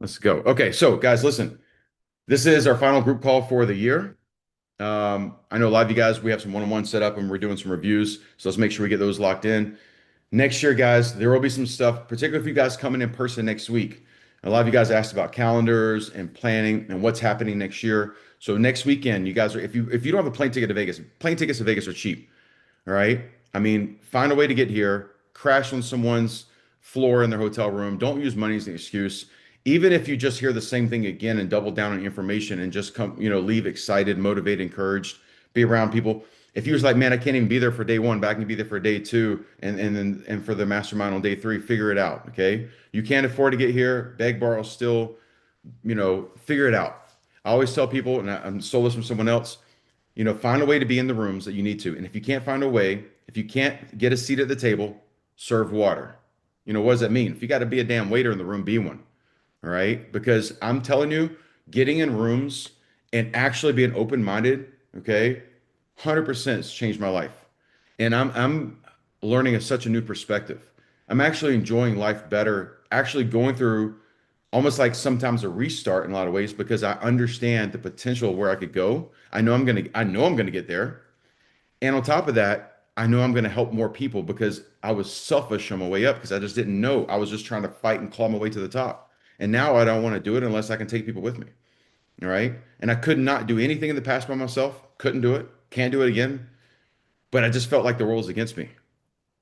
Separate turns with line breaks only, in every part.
Let's go. Okay, so guys, listen. This is our final group call for the year. I know a lot of you guys, we have some one-on-one set up and we're doing some reviews. So let's make sure we get those locked in. Next year, guys, there will be some stuff, particularly if you guys coming in person next week. A lot of you guys asked about calendars and planning and what's happening next year. So next weekend, you guys are if you don't have a plane ticket to Vegas, plane tickets to Vegas are cheap. All right. I mean, find a way to get here, crash on someone's floor in their hotel room. Don't use money as an excuse. Even if you just hear the same thing again and double down on information and just come, leave excited, motivated, encouraged, be around people. If you was like, man, I can't even be there for day one, but I can be there for day two and for the mastermind on day three, figure it out. Okay. You can't afford to get here, beg, borrow, still, figure it out. I always tell people, and I'm stole this from someone else, find a way to be in the rooms that you need to. And if you can't find a way, if you can't get a seat at the table, serve water. What does that mean? If you got to be a damn waiter in the room, be one. All right. Because I'm telling you, getting in rooms and actually being open-minded, okay, 100% has changed my life. And I'm learning such a new perspective. I'm actually enjoying life better, actually going through almost like sometimes a restart in a lot of ways because I understand the potential of where I could go. I know I'm gonna get there. And on top of that, I know I'm gonna help more people because I was selfish on my way up because I just didn't know. I was just trying to fight and claw my way to the top. And now I don't want to do it unless I can take people with me. All right. And I could not do anything in the past by myself. Couldn't do it. Can't do it again. But I just felt like the world was against me.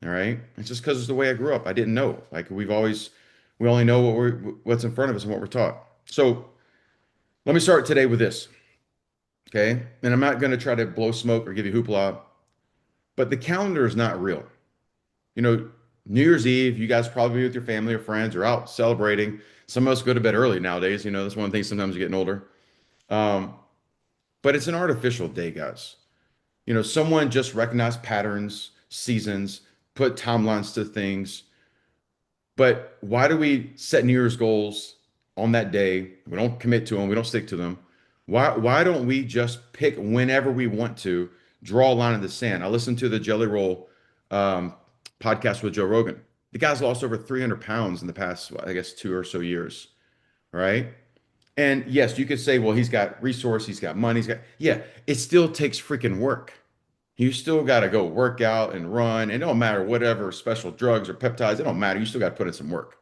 All right. It's just because it's the way I grew up. I didn't know. Like we only know what's in front of us and what we're taught. So let me start today with this. Okay. And I'm not going to try to blow smoke or give you hoopla, but the calendar is not real. You know, New Year's Eve, you guys probably with your family or friends or out celebrating. Some of us go to bed early nowadays. That's one thing sometimes you're getting older. Um, but it's an artificial day, guys. Someone just recognized patterns, seasons, put timelines to things. But why do we set New Year's goals on that day? We don't commit to them. We don't stick to them. Why don't we just pick whenever we want to, draw a line in the sand? I listened to the Jelly Roll um, podcast with Joe Rogan. The guy's lost over 300 pounds in the past, I guess, 2 or so years, right? And yes, you could say, well, he's got resource, he's got money, yeah, it still takes freaking work. You still got to go work out and run. It don't matter whatever special drugs or peptides, it don't matter. You still got to put in some work.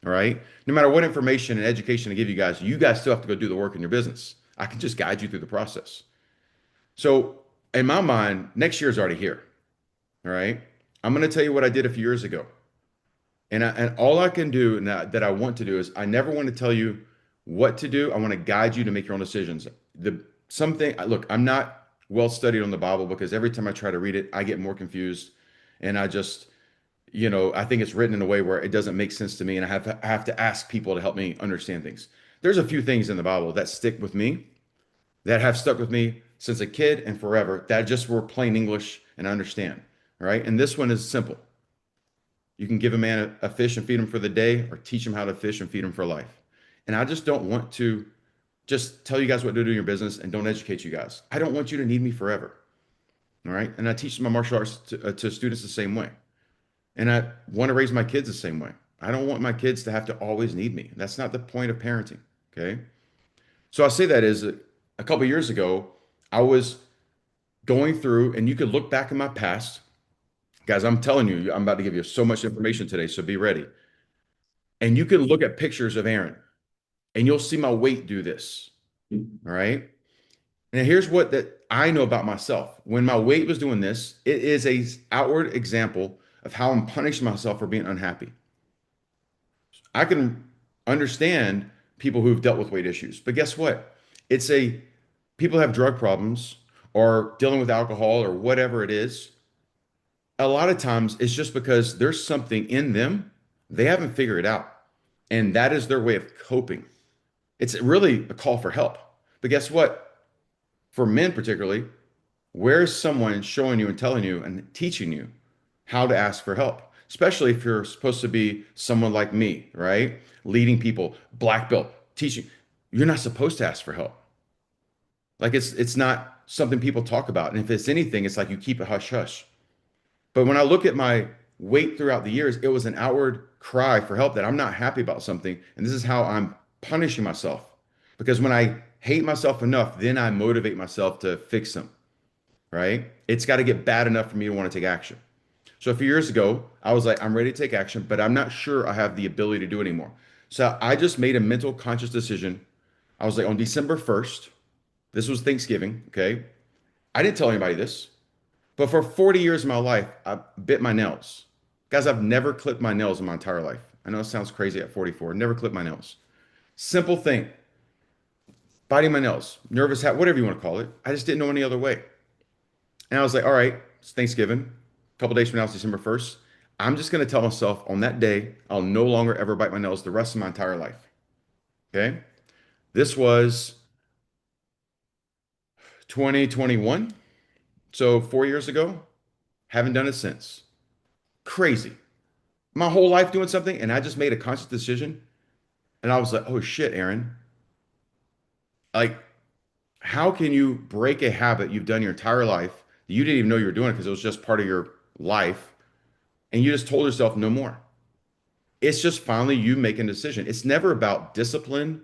All right. No matter what information and education I give you guys still have to go do the work in your business. I can just guide you through the process. So in my mind, next year's already here. All right. I'm going to tell you what I did a few years ago. And all I can do now that I want to do is I never want to tell you what to do. I want to guide you to make your own decisions. Look, I'm not well studied on the Bible because every time I try to read it, I get more confused. And I think it's written in a way where it doesn't make sense to me. And I have to ask people to help me understand things. There's a few things in the Bible that stick with me, that have stuck with me since a kid and forever, that just were plain English and I understand. All right. And this one is simple. You can give a man a fish and feed him for the day, or teach him how to fish and feed him for life. And I just don't want to just tell you guys what to do in your business and don't educate you guys. I don't want you to need me forever. All right. And I teach my martial arts to students the same way. And I want to raise my kids the same way. I don't want my kids to have to always need me. That's not the point of parenting. Okay. So I say that is a couple of years ago, I was going through, and you could look back in my past. Guys, I'm telling you, I'm about to give you so much information today, so be ready. And you can look at pictures of Aaron, and you'll see my weight do this. All right. And here's what that I know about myself. When my weight was doing this, it is a outward example of how I'm punishing myself for being unhappy. I can understand people who've dealt with weight issues, but guess what? It's a People have drug problems or dealing with alcohol or whatever it is. A lot of times it's just because there's something in them they haven't figured out. And that is their way of coping. It's really a call for help. But guess what? For men particularly, where's someone showing you and telling you and teaching you how to ask for help? Especially if you're supposed to be someone like me, right? Leading people, black belt, teaching. You're not supposed to ask for help. Like it's not something people talk about. And if it's anything, it's like you keep it hush hush. But when I look at my weight throughout the years, it was an outward cry for help that I'm not happy about something. And this is how I'm punishing myself. Because when I hate myself enough, then I motivate myself to fix them, right? It's got to get bad enough for me to want to take action. So a few years ago, I was like, I'm ready to take action, but I'm not sure I have the ability to do it anymore. So I just made a mental conscious decision. I was like, on December 1st, this was Thanksgiving, okay? I didn't tell anybody this, but for 40 years of my life, I bit my nails. Guys, I've never clipped my nails in my entire life. I know it sounds crazy at 44, never clipped my nails. Simple thing, biting my nails, nervous, whatever you want to call it. I just didn't know any other way. And I was like, all right, it's Thanksgiving. A couple days from now, it's December 1st. I'm just going to tell myself on that day, I'll no longer ever bite my nails the rest of my entire life. Okay. This was 2021. So 4 years ago, haven't done it since. Crazy. My whole life doing something. And I just made a conscious decision. And I was like, oh shit, Aaron. Like, how can you break a habit you've done your entire life that you didn't even know you were doing it because it was just part of your life? And you just told yourself no more. It's just finally you making a decision. It's never about discipline.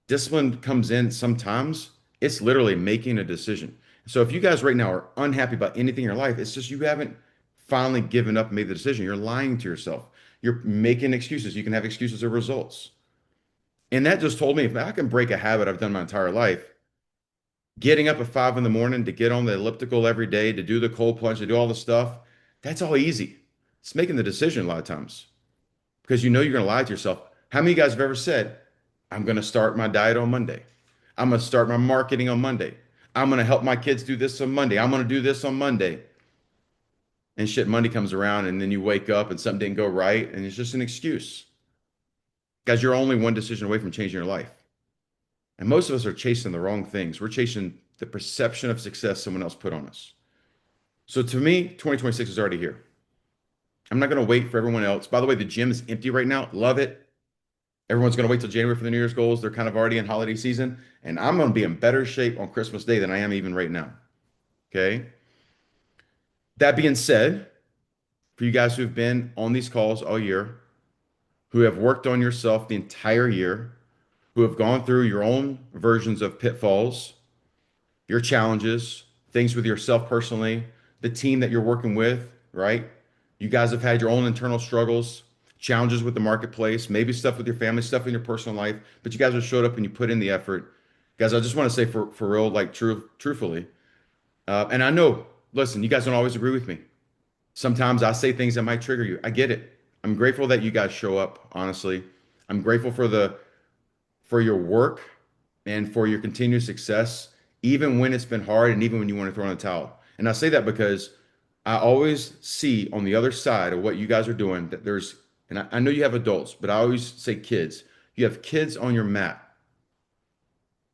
Discipline comes in sometimes. It's literally making a decision. So if you guys right now are unhappy about anything in your life, it's just you haven't finally given up and made the decision. You're lying to yourself. You're making excuses. You can have excuses or results. And that just told me if I can break a habit I've done my entire life, getting up at 5 in the morning to get on the elliptical every day, to do the cold plunge, to do all the stuff, that's all easy. It's making the decision a lot of times because you know you're going to lie to yourself. How many of you guys have ever said, I'm going to start my diet on Monday. I'm going to start my marketing on Monday. I'm going to help my kids do this on Monday. I'm going to do this on Monday. And shit, Monday comes around and then you wake up and something didn't go right and it's just an excuse. Guys, you're only one decision away from changing your life. And most of us are chasing the wrong things. We're chasing the perception of success someone else put on us. So to me, 2026 is already here. I'm not going to wait for everyone else. By the way, the gym is empty right now. Love it. Everyone's going to wait till January for the New Year's goals. They're kind of already in holiday season. And I'm going to be in better shape on Christmas Day than I am even right now. Okay. That being said, for you guys who've been on these calls all year, who have worked on yourself the entire year, who have gone through your own versions of pitfalls, your challenges, things with yourself personally, the team that you're working with, right? You guys have had your own internal struggles, challenges with the marketplace, maybe stuff with your family, stuff in your personal life, but you guys have showed up and you put in the effort. Guys, I just want to say for real, like truthfully, and I know, listen, you guys don't always agree with me. Sometimes I say things that might trigger you. I get it. I'm grateful that you guys show up, honestly. I'm grateful for your work and for your continued success, even when it's been hard and even when you want to throw in the towel. And I say that because I always see on the other side of what you guys are doing that there's, and I know you have adults, but I always say kids. You have kids on your map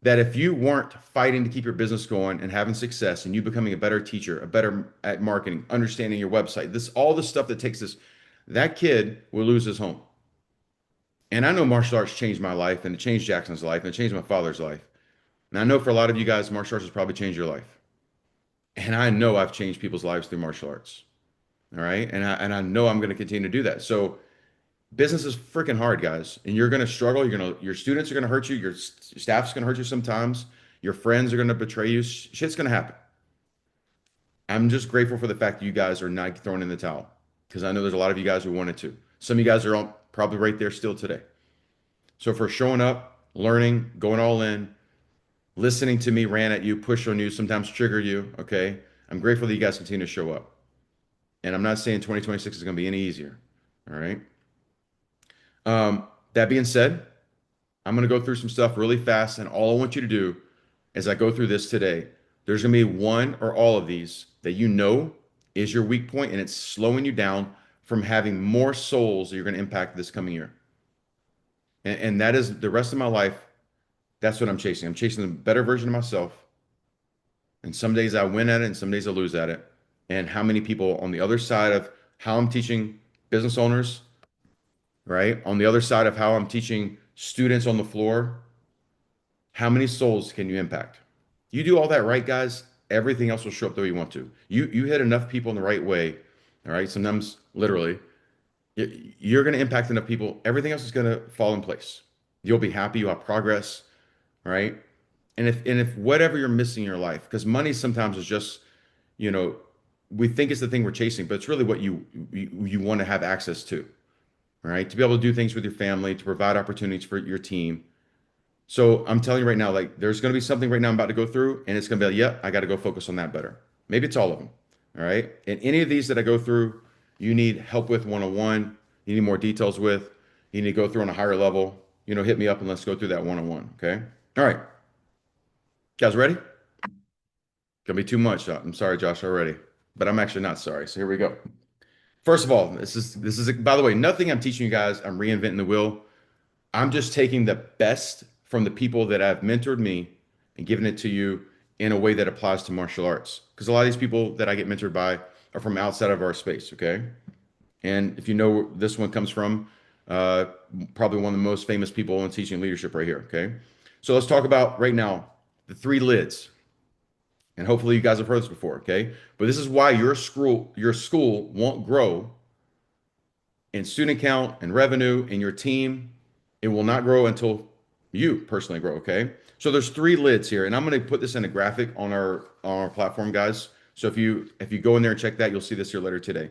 that if you weren't fighting to keep your business going and having success and you becoming a better teacher, a better at marketing, understanding your website, this all the stuff that takes this, that kid will lose his home. And I know martial arts changed my life and it changed Jackson's life and it changed my father's life. And I know for a lot of you guys, martial arts has probably changed your life. And I know I've changed people's lives through martial arts. All right. And I know I'm going to continue to do that. So business is freaking hard, guys. And you're going to struggle. Your students are going to hurt you. Your staff's going to hurt you sometimes. Your friends are going to betray you. Shit's going to happen. I'm just grateful for the fact that you guys are not throwing in the towel because I know there's a lot of you guys who wanted to. Some of you guys are probably right there still today. So for showing up, learning, going all in, listening to me rant at you, push on you, sometimes trigger you, okay? I'm grateful that you guys continue to show up. And I'm not saying 2026 is going to be any easier, all right? That being said, I'm going to go through some stuff really fast, and all I want you to do as I go through this today, there's going to be one or all of these that you know is your weak point, and it's slowing you down from having more souls that you're going to impact this coming year. And that is the rest of my life. That's what I'm chasing. I'm chasing a better version of myself. And some days I win at it and some days I lose at it. And how many people on the other side of how I'm teaching business owners, right? On the other side of how I'm teaching students on the floor, how many souls can you impact? You do all that right, guys, everything else will show up the way you want to. You hit enough people in the right way, all right? Sometimes literally, you're going to impact enough people, everything else is going to fall in place. You'll be happy, you'll have progress, right? And if whatever you're missing in your life, because money sometimes is just, you know, we think it's the thing we're chasing, but it's really what you want to have access to, right? To be able to do things with your family, to provide opportunities for your team. So I'm telling you right now, like there's going to be something right now I'm about to go through, and it's going to be like, yep, I got to go focus on that better. Maybe it's all of them. All right. And any of these that I go through, you need help with one-on-one, you need more details with, you need to go through on a higher level, hit me up and let's go through that one-on-one. Okay. All right. Guys, ready? Gonna be too much. I'm sorry, Josh, already, but I'm actually not sorry. So here we go. First of all, this is by the way, nothing I'm teaching you guys, I'm reinventing the wheel. I'm just taking the best from the people that have mentored me and giving it to you in a way that applies to martial arts. Because a lot of these people that I get mentored by are from outside of our space, okay? And if you know where this one comes from, uh, probably one of the most famous people in teaching leadership right here, okay? So let's talk about right now the three lids. And hopefully you guys have heard this before, okay? But this is why your school won't grow in student count and revenue in your team. It will not grow until you personally grow, okay? So there's three lids here, and I'm going to put this in a graphic on our platform, guys. So if you go in there and check that, you'll see this here later today.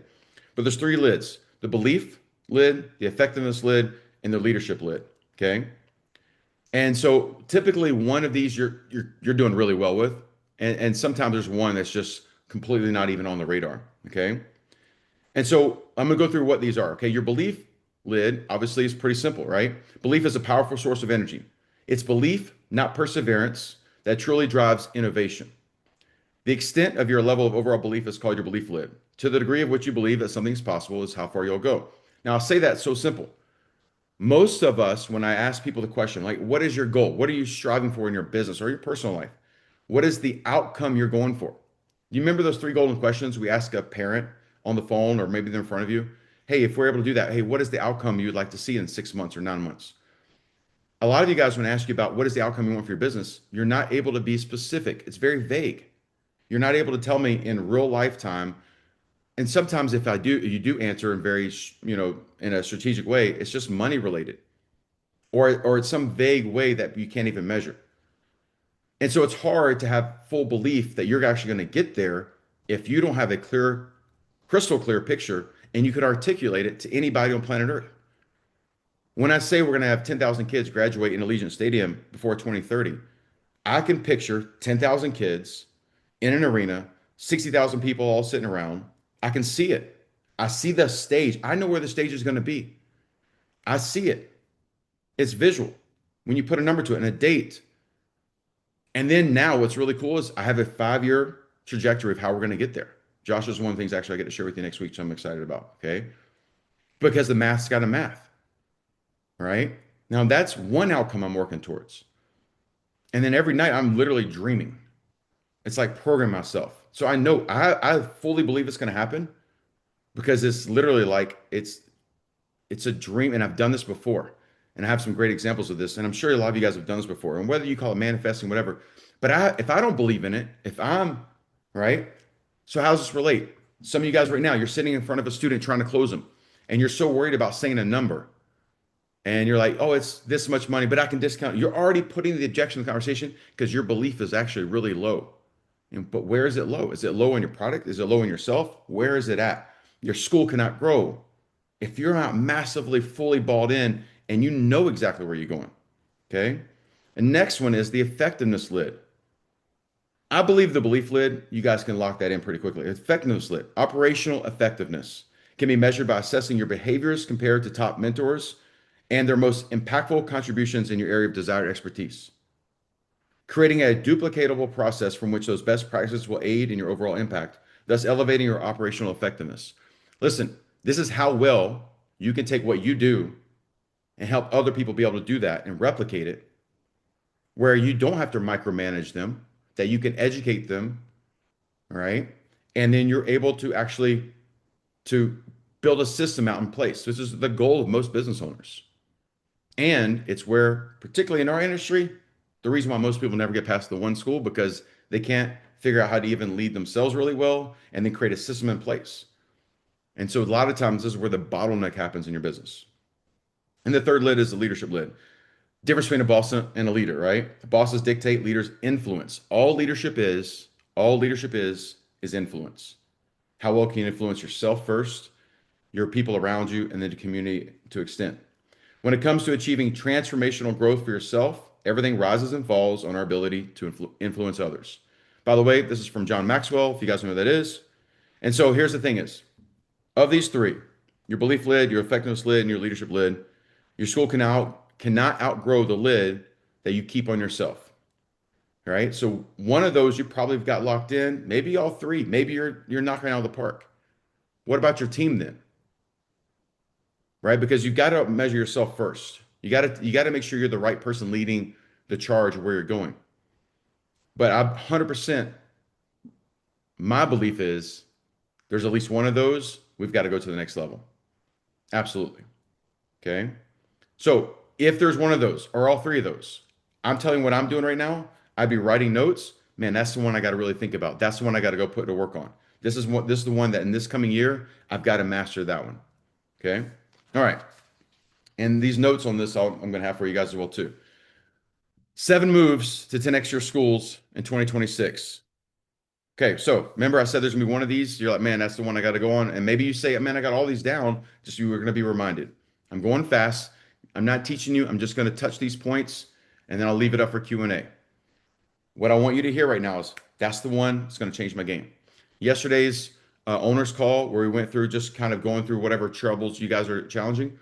But there's three lids: the belief lid, the effectiveness lid, and the leadership lid, okay? And so typically one of these you're doing really well with, and sometimes there's one that's just completely not even on the radar, okay? And so I'm going to go through what these are. Okay. Your belief lid obviously is pretty simple, right? Belief is a powerful source of energy. It's belief, not perseverance, that truly drives innovation. The extent of your level of overall belief is called your belief lid. To the degree of which you believe that something is possible is how far you'll go. Now, I'll say that so simple. Most of us, when I ask people the question, like, what is your goal? What are you striving for in your business or your personal life? What is the outcome you're going for? You remember those three golden questions we ask a parent on the phone or maybe they're in front of you? Hey, if we're able to do that, hey, what is the outcome you'd like to see in 6 months or 9 months? A lot of you guys, when I ask you about what is the outcome you want for your business, you're not able to be specific. It's very vague. You're not able to tell me in real lifetime. And sometimes if you do answer in very, in a strategic way, it's just money related or it's some vague way that you can't even measure. And so it's hard to have full belief that you're actually going to get there if you don't have a clear, crystal clear picture and you could articulate it to anybody on planet Earth. When I say we're going to have 10,000 kids graduate in Allegiant Stadium before 2030, I can picture 10,000 kids in an arena, 60,000 people all sitting around. I can see it. I see the stage. I know where the stage is going to be. I see it. It's visual. When you put a number to it and a date, and then now what's really cool is I have a 5-year trajectory of how we're going to get there. Josh is one of the things actually I get to share with you next week, so I'm excited about. Okay. Because the math's got a math, right? Now that's one outcome I'm working towards. And then every night I'm literally dreaming. It's like program myself. So I know I fully believe it's going to happen because it's literally like it's a dream. And I've done this before. And I have some great examples of this. And I'm sure a lot of you guys have done this before. And whether you call it manifesting, whatever. But if I don't believe in it, if I'm right. So how does this relate? Some of you guys right now, you're sitting in front of a student trying to close them. And you're so worried about saying a number. And you're like, oh, it's this much money, but I can discount. You're already putting the objection in the conversation because your belief is actually really low. But where is it low? Is it low in your product? Is it low in yourself? Where is it at? Your school cannot grow if you're not massively fully bought in and you know exactly where you're going. Okay. And next one is the effectiveness lid. I believe the belief lid, you guys can lock that in pretty quickly. Effectiveness lid, operational effectiveness can be measured by assessing your behaviors compared to top mentors and their most impactful contributions in your area of desired expertise. Creating a duplicatable process from which those best practices will aid in your overall impact, thus elevating your operational effectiveness. Listen, this is how well you can take what you do and help other people be able to do that and replicate it, where you don't have to micromanage them, that you can educate them, all right? And then you're able to actually to build a system out in place. This is the goal of most business owners. And it's where, particularly in our industry, the reason why most people never get past the one school because they can't figure out how to even lead themselves really well and then create a system in place. And so a lot of times this is where the bottleneck happens in your business. And the third lid is the leadership lid. Difference between a boss and a leader, right? Bosses dictate, leaders influence. All leadership is influence. How well can you influence yourself first, your people around you, and then the community to extent. When it comes to achieving transformational growth for yourself, everything rises and falls on our ability to influence others. By the way, this is from John Maxwell, if you guys know who that is. And so here's the thing is, of these three, your belief lid, your effectiveness lid, and your leadership lid, your school cannot outgrow the lid that you keep on yourself. All right. So one of those you probably have got locked in, maybe all three, maybe you're knocking it out of the park. What about your team then? Right? Because you've got to measure yourself first. You got to make sure you're the right person leading the charge of where you're going. But I'm 100% my belief is there's at least one of those, we've got to go to the next level. Absolutely. Okay. So if there's one of those or all three of those, I'm telling you what I'm doing right now. I'd be writing notes. Man, that's the one I got to really think about. That's the one I got to go put to work on. This is the one that in this coming year, I've got to master that one. Okay. All right. And these notes on this, I'm going to have for you guys as well too. 7 moves to 10x your schools in 2026. Okay, so remember I said there's gonna be one of these. You're like, man, that's the one I got to go on. And maybe you say, man, I got all these down. Just you were going to be reminded. I'm going fast. I'm not teaching you. I'm just going to touch these points, and then I'll leave it up for Q&A. What I want you to hear right now is that's the one that's going to change my game. Yesterday's owner's call, where we went through just kind of going through whatever troubles you guys are challenging.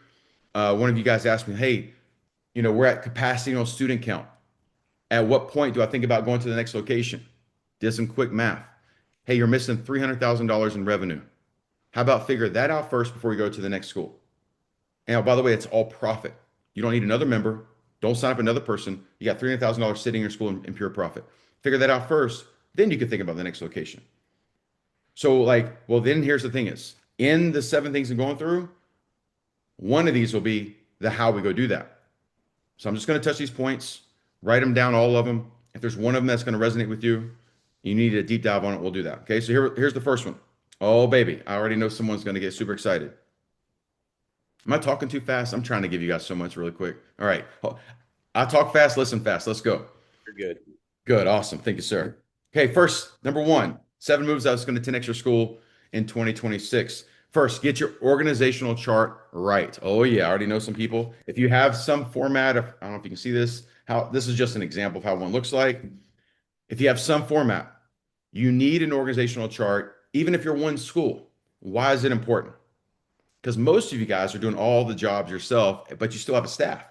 One of you guys asked me, hey, we're at capacity on student count. At what point do I think about going to the next location? Did some quick math. Hey, you're missing $300,000 in revenue. How about figure that out first before you go to the next school? And by the way, it's all profit. You don't need another member. Don't sign up another person. You got $300,000 sitting in your school in pure profit. Figure that out first. Then you can think about the next location. So well, then here's the thing is, in the 7 things I'm going through, one of these will be the how we go do that. So I'm just going to touch these points, write them down, all of them. If there's one of them that's going to resonate with you, you need a deep dive on it, we'll do that. Okay, so here's the first one. Oh, baby, I already know someone's going to get super excited. Am I talking too fast? I'm trying to give you guys so much really quick. All right. I talk fast, listen fast. Let's go.
You're good.
Good. Awesome. Thank you, sir. Okay, first, number one, 7 moves I was going to 10x your school in 2026. First, get your organizational chart right. Oh, yeah. I already know some people. If you have some format, I don't know if you can see this, how this is just an example of how one looks like. If you have some format, you need an organizational chart, even if you're one school. Why is it important? Because most of you guys are doing all the jobs yourself, but you still have a staff.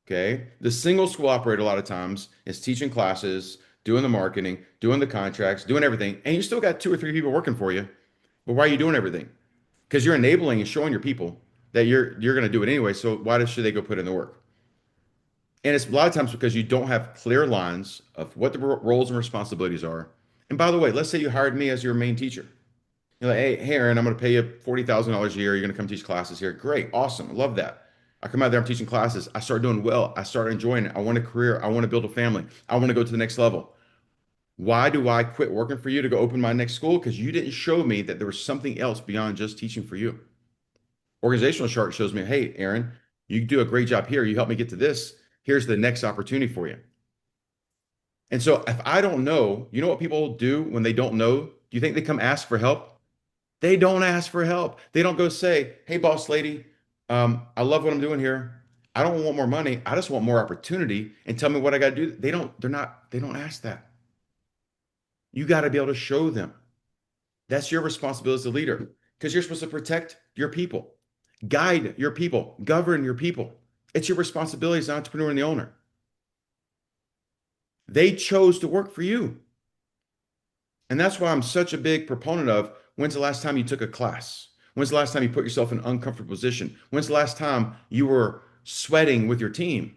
Okay. The single school operator, a lot of times, is teaching classes, doing the marketing, doing the contracts, doing everything. And you still got 2 or 3 people working for you. But why are you doing everything? Because you're enabling and showing your people that you're going to do it anyway. So should they go put in the work? And it's a lot of times because you don't have clear lines of what the roles and responsibilities are. And by the way, let's say you hired me as your main teacher. You're like, hey, Aaron, I'm going to pay you $40,000 a year. You're going to come teach classes here. Great. Awesome. I love that. I come out there, I'm teaching classes. I start doing well. I start enjoying it. I want a career. I want to build a family. I want to go to the next level. Why do I quit working for you to go open my next school? Because you didn't show me that there was something else beyond just teaching for you. Organizational chart shows me, hey, Aaron, you do a great job here. You help me get to this. Here's the next opportunity for you. And so if I don't know, you know what people do when they don't know? Do you think they come ask for help? They don't ask for help. They don't go say, hey, boss lady, I love what I'm doing here. I don't want more money. I just want more opportunity and tell me what I got to do. They don't ask that. You got to be able to show them. That's your responsibility as a leader because you're supposed to protect your people, guide your people, govern your people. It's your responsibility as an entrepreneur and the owner. They chose to work for you. And that's why I'm such a big proponent of when's the last time you took a class? When's the last time you put yourself in an uncomfortable position? When's the last time you were sweating with your team?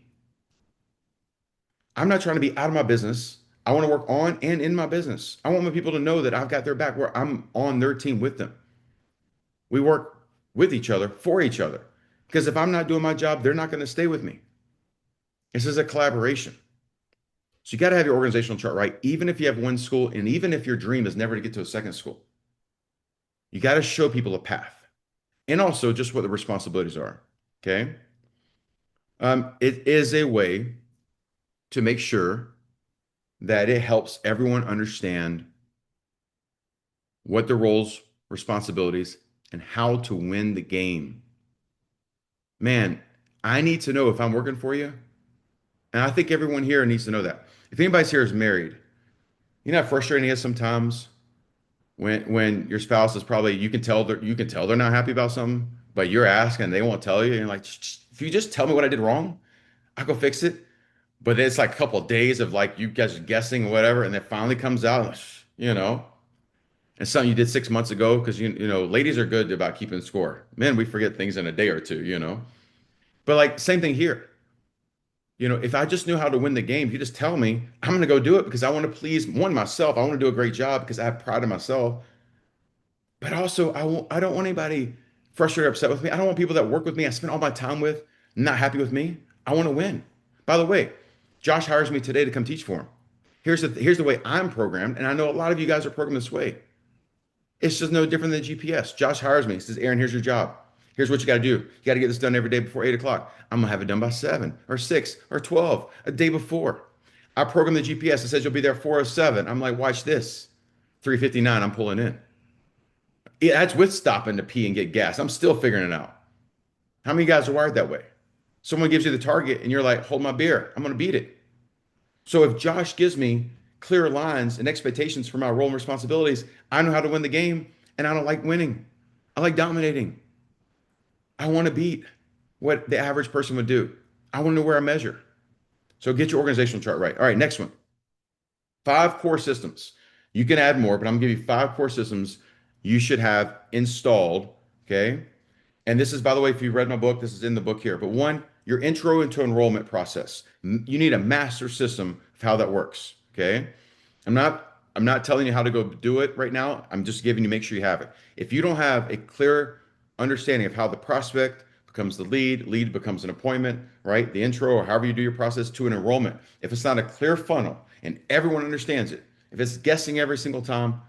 I'm not trying to be out of my business. I want to work on and in my business. I want my people to know that I've got their back where I'm on their team with them. We work with each other for each other. Because if I'm not doing my job, they're not going to stay with me. This is a collaboration. So you got to have your organizational chart right, even if you have one school and even if your dream is never to get to a second school. You got to show people a path and also just what the responsibilities are. Okay. It is a way to make sure that it helps everyone understand what their roles, responsibilities, and how to win the game. Man, I need to know if I'm working for you. And I think everyone here needs to know that. If anybody's here is married, you know how frustrating it is sometimes when your spouse is probably you can tell they're not happy about something, but you're asking and they won't tell you. And you're like, If you just tell me what I did wrong, I'll go fix it." But it's like a couple of days of like you guys guessing or whatever, and it finally comes out, you know, and something you did 6 months ago because ladies are good about keeping score. Men, we forget things in a day or two, you know. But like same thing here. If I just knew how to win the game, you just tell me, I'm going to go do it because I want to please myself. I want to do a great job because I have pride in myself. But also, I don't want anybody frustrated or upset with me. I don't want people that work with me, I spend all my time with, not happy with me. I want to win. By the way, Josh hires me today to come teach for him. Here's the way I'm programmed, and I know a lot of you guys are programmed this way. It's just no different than GPS. Josh hires me. He says, Aaron, here's your job. Here's what you got to do. You got to get this done every day before 8 o'clock. I'm going to have it done by 7 or 6 or 12 a day before. I program the GPS. It says you'll be there 4:07. I'm like, watch this. 3:59, I'm pulling in. Yeah, that's with stopping to pee and get gas. I'm still figuring it out. How many guys are wired that way? Someone gives you the target and you're like, hold my beer. I'm going to beat it. So if Josh gives me clear lines and expectations for my role and responsibilities, I know how to win the game, and I don't like winning. I like dominating. I want to beat what the average person would do. I want to know where I measure. So get your organizational chart right. All right, next one. 5 core systems. You can add more, but I'm gonna give you 5 core systems you should have installed. Okay. And this is, by the way, if you read my book, this is in the book here. But one, your intro into enrollment process. You need a master system of how that works. Okay. I'm not telling you how to go do it right now. I'm just giving you make sure you have it. If you don't have a clear understanding of how the prospect becomes the lead becomes an appointment, right? The intro or however you do your process to an enrollment. If it's not a clear funnel and everyone understands it, if it's guessing every single time,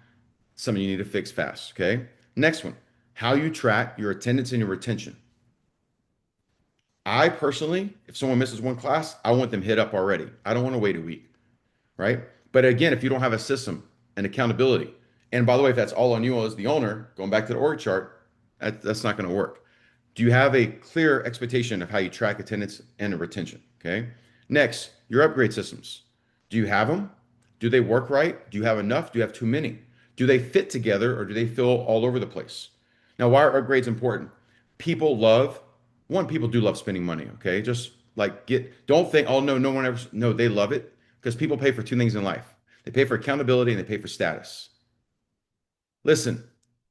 something you need to fix fast. Okay. Next one, how you track your attendance and your retention. I personally, if someone misses one class, I want them hit up already. I don't want to wait a week, right? But again, if you don't have a system and accountability, and by the way, if that's all on you as the owner, going back to the org chart, that's not going to work. Do you have a clear expectation of how you track attendance and retention? Okay. Next, your upgrade systems. Do you have them? Do they work right? Do you have enough? Do you have too many? Do they fit together or do they feel all over the place? Now, why are upgrades important? People love, people do love spending money. Okay. Just like don't think, oh, no, no one ever, no, they love it because people pay for 2 things in life. They pay for accountability and they pay for status. Listen,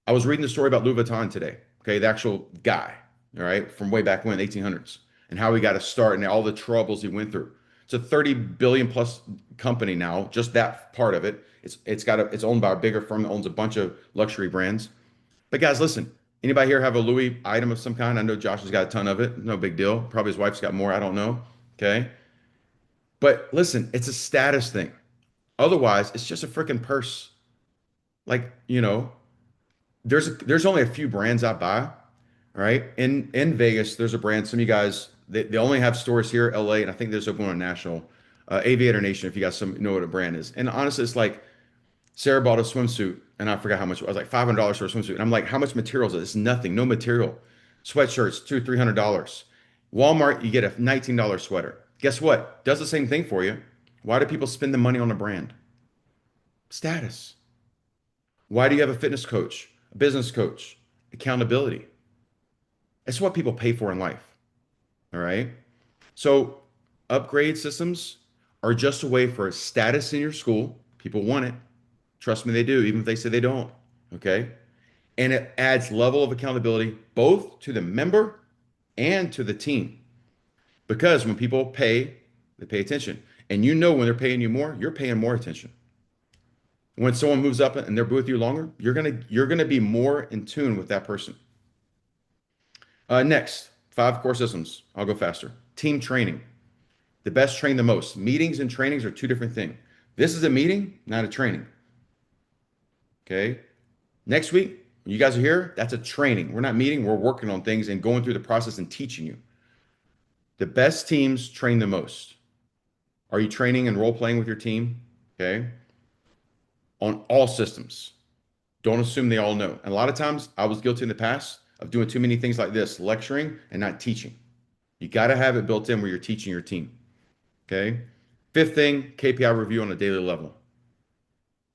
I was reading the story about Louis Vuitton today. Okay, the actual guy, all right, from way back when, 1800s, and how he got to start and all the troubles he went through. It's a 30 billion plus company now, just that part of it. It's owned by a bigger firm that owns a bunch of luxury brands. But guys, listen, anybody here have a Louis item of some kind? I know Josh has got a ton of it. No big deal. Probably his wife's got more. I don't know. Okay. But listen, it's a status thing. Otherwise, it's just a freaking purse. Like, there's only a few brands I buy, right? In Vegas, there's a brand. Some of you guys they only have stores here, LA, and I think there's a one on national. Aviator Nation, if you guys know what a brand is. And honestly, it's like Sarah bought a swimsuit, and I forgot how much it was, like $500 for a swimsuit. And I'm like, how much material is it? It's nothing, no material. Sweatshirts, $200-$300. Walmart, you get a $19 sweater. Guess what? Does the same thing for you. Why do people spend the money on a brand? Status. Why do you have a fitness coach, a business coach? Accountability. It's what people pay for in life. All right. So upgrade systems are just a way for a status in your school. People want it. Trust me, they do, even if they say they don't. Okay. And it adds level of accountability both to the member and to the team. Because when people pay, they pay attention. And when they're paying you more, you're paying more attention. When someone moves up and they're with you longer, you're gonna be more in tune with that person. Next, 5 core systems. I'll go faster. Team training. The best train the most. Meetings and trainings are 2 different things. This is a meeting, not a training. Okay. Next week, when you guys are here, that's a training. We're not meeting, we're working on things and going through the process and teaching you. The best teams train the most. Are you training and role playing with your team? Okay. On all systems. Don't assume they all know. And a lot of times I was guilty in the past of doing too many things like this, lecturing and not teaching. You got to have it built in where you're teaching your team. Okay. Fifth thing, KPI review on a daily level.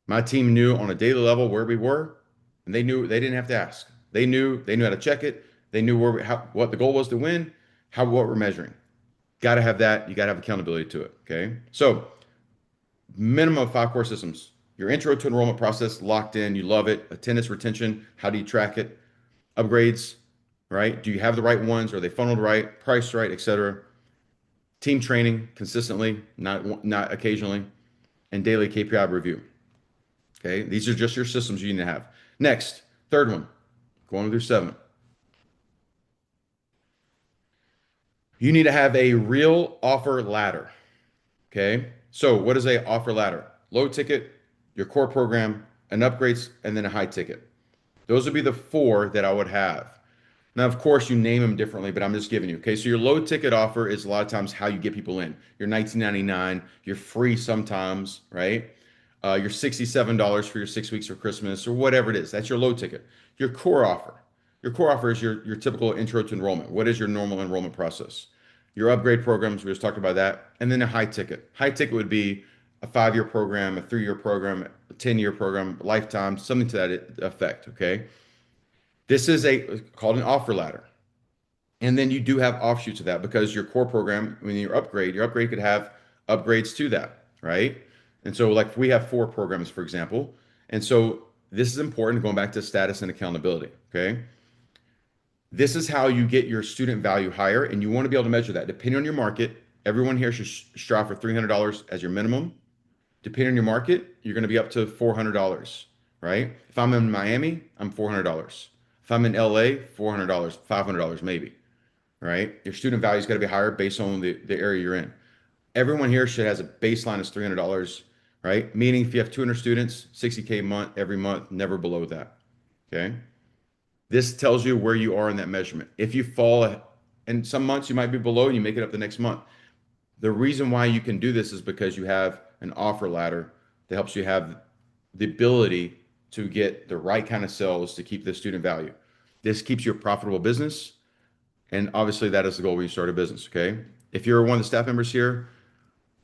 My team knew on a daily level where we were, and they knew they didn't have to ask. They knew how to check it. They knew what the goal was to win, what we're measuring. Got to have that. You got to have accountability to it. Okay. So minimum of 5 core systems. Your intro to enrollment process locked in. You love it. Attendance retention. How do you track it? Upgrades, right? Do you have the right ones? Are they funneled right? Priced right, etc. Team training consistently, not occasionally, and daily KPI review. Okay, these are just your systems you need to have. Next, third one, going through 7. You need to have a real offer ladder. Okay, so what is a offer ladder? Low ticket, your core program, an upgrades, and then a high ticket. Those would be the 4 that I would have. Now, of course, you name them differently, but I'm just giving you. Okay, so your low ticket offer is a lot of times how you get people in. You're 19.99, you're free sometimes, right? You're $67 for your 6 weeks for Christmas or whatever it is. That's your low ticket. Your core offer. Your core offer is your typical intro to enrollment. What is your normal enrollment process? Your upgrade programs, we just talked about that. And then a high ticket. High ticket would be a 5-year program, a 3-year program, a 10-year program, lifetime, something to that effect. Okay. This is called an offer ladder. And then you do have offshoots of that because your core program, when your upgrade could have upgrades to that, right? And so, like, we have 4 programs, for example. And so, this is important going back to status and accountability, okay? This is how you get your student value higher, and you want to be able to measure that. Depending on your market, everyone here should strive for $300 as your minimum. Depending on your market, you're going to be up to $400, right? If I'm in Miami, I'm $400. If I'm in LA, $400, $500 maybe, right? Your student value's got to be higher based on the area you're in. Everyone here should has a baseline is $300, right? Meaning if you have 200 students, 60K a month every month, never below that. Okay. This tells you where you are in that measurement. If you fall in some months, you might be below and you make it up the next month. The reason why you can do this is because you have an offer ladder that helps you have the ability to get the right kind of sales to keep the student value. This keeps you a profitable business. And obviously, that is the goal when you start a business. Okay. If you're one of the staff members here,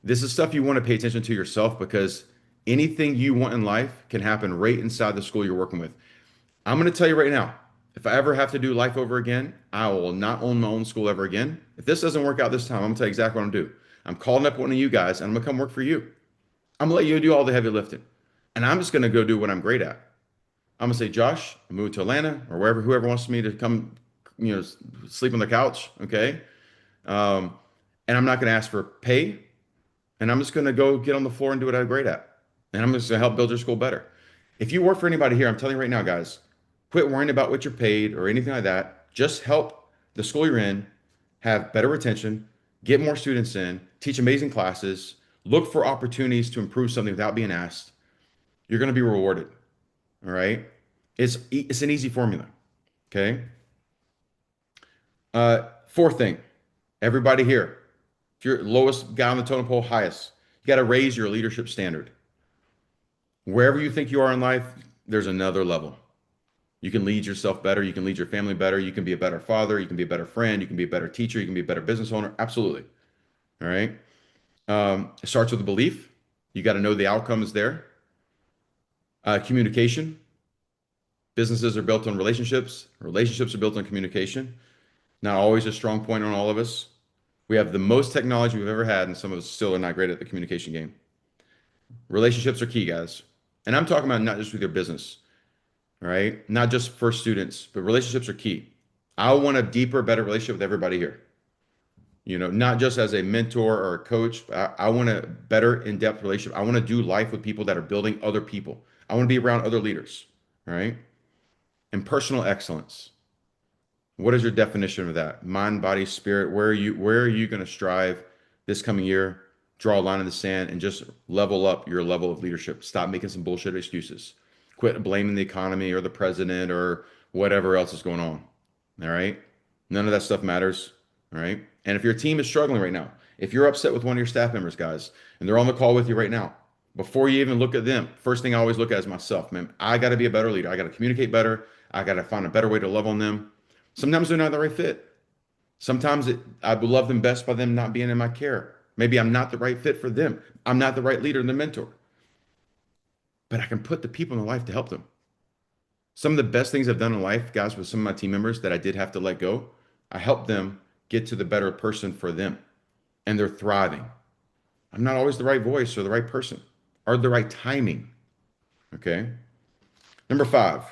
this is stuff you want to pay attention to yourself because anything you want in life can happen right inside the school you're working with. I'm going to tell you right now, if I ever have to do life over again, I will not own my own school ever again. If this doesn't work out this time, I'm going to tell you exactly what I'm going to do. I'm calling up one of you guys and I'm going to come work for you. I'm going to let you do all the heavy lifting. And I'm just going to go do what I'm great at. I'm going to say, Josh, I'm moving to Atlanta or wherever, whoever wants me to come, sleep on the couch. Okay. And I'm not going to ask for pay. And I'm just going to go get on the floor and do what I'm great at. And I'm just going to help build your school better. If you work for anybody here, I'm telling you right now, guys, quit worrying about what you're paid or anything like that. Just help the school you're in have better retention, get more students in, teach amazing classes, look for opportunities to improve something without being asked. You're going to be rewarded. All right. It's an easy formula. Okay. Fourth thing, everybody here, if you're lowest guy on the totem pole, highest, you got to raise your leadership standard. Wherever you think you are in life, there's another level. You can lead yourself better. You can lead your family better. You can be a better father. You can be a better friend. You can be a better teacher. You can be a better business owner. Absolutely. All right. It starts with a belief. You got to know the outcome is there. Communication. Businesses are built on relationships. Relationships are built on communication. Not always a strong point on all of us. We have the most technology we've ever had, and some of us still are not great at the communication game. Relationships are key, guys. And I'm talking about not just with your business, all right? Not just for students, but relationships are key. I want a deeper, better relationship with everybody here. Not just as a mentor or a coach. I want a better in-depth relationship. I want to do life with people that are building other people. I want to be around other leaders, all right? And personal excellence. What is your definition of that? Mind, body, spirit. Where are you going to strive this coming year? Draw a line in the sand and just level up your level of leadership. Stop making some bullshit excuses. Quit blaming the economy or the president or whatever else is going on. All right? None of that stuff matters. All right? And if your team is struggling right now, if you're upset with one of your staff members, guys, and they're on the call with you right now, before you even look at them, first thing I always look at is myself, man. I got to be a better leader. I got to communicate better. I got to find a better way to love on them. Sometimes they're not the right fit. Sometimes I would love them best by them not being in my care. Maybe I'm not the right fit for them. I'm not the right leader and the mentor, but I can put the people in their life to help them. Some of the best things I've done in life, guys, with some of my team members that I did have to let go, I helped them get to the better person for them, and they're thriving. I'm not always the right voice or the right person or the right timing. Okay. Number five.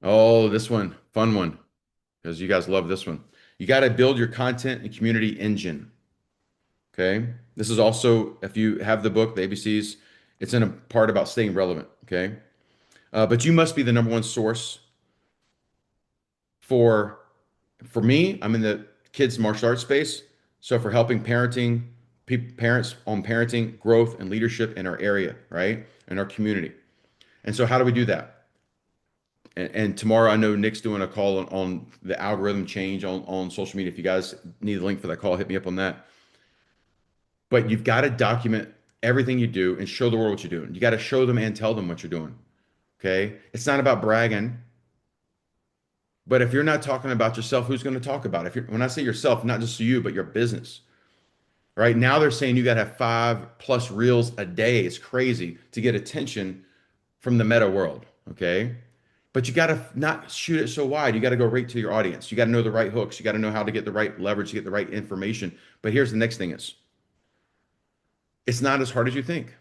Oh, this one, fun one, because you guys love this one. You got to build your content and community engine. Okay. This is also, if you have the book, the ABCs, it's in a part about staying relevant. Okay. But you must be the number one source for for me. I'm in the kids martial arts space. So for helping parenting, parents on parenting, growth, and leadership in our area, right? In our community. And so how do we do that? And tomorrow I know Nick's doing a call on the algorithm change on social media. If you guys need the link for that call, hit me up on that. But you've got to document everything you do and show the world what you're doing. You got to show them and tell them what you're doing. Okay. It's not about bragging. But if you're not talking about yourself, who's going to talk about it? If you're, when I say yourself, not just you, but your business. Right now, they're saying you got to have 5+ reels a day. It's crazy to get attention from the meta world. Okay. But you got to not shoot it so wide. You got to go right to your audience. You got to know the right hooks. You got to know how to get the right leverage to get the right information. But here's the next thing is it's not as hard as you think.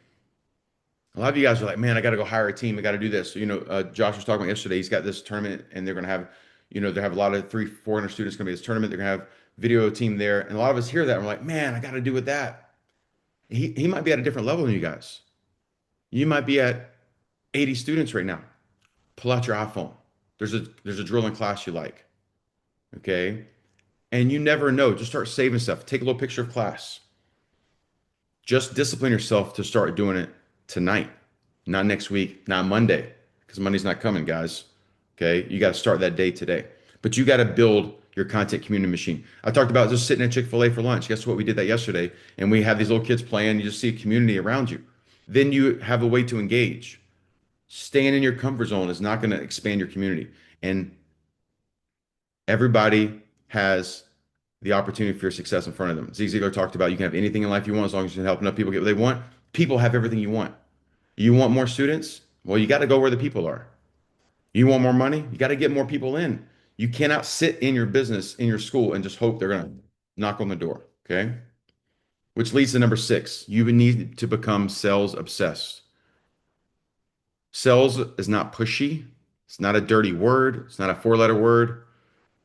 A lot of you guys are like, man, I got to go hire a team. I got to do this. So, Josh was talking about yesterday. He's got this tournament and they're going to have, they have a lot of 300-400 students going to be this tournament. They're going to have video team there. And a lot of us hear that. And we're like, man, I got to do with that. He might be at a different level than you guys. You might be at 80 students right now. Pull out your iPhone. There's a drilling class you like. Okay. And you never know. Just start saving stuff. Take a little picture of class. Just discipline yourself to start doing it tonight, not next week, not Monday, because Monday's not coming, guys. Okay. You got to start that day today. But you got to build your content community machine. I talked about just sitting at Chick-fil-A for lunch. Guess what? We did that yesterday. And we have these little kids playing. You just see a community around you. Then you have a way to engage. Staying in your comfort zone is not going to expand your community. And everybody has the opportunity for your success in front of them. Zig Ziglar talked about you can have anything in life you want as long as you can help enough people get what they want. People have everything you want. You want more students? Well, you got to go where the people are. You want more money? You got to get more people in. You cannot sit in your business, in your school, and just hope they're going to knock on the door. Okay. Which leads to number 6. You need to become sales obsessed. Sales is not pushy. It's not a dirty word. It's not a 4-letter word.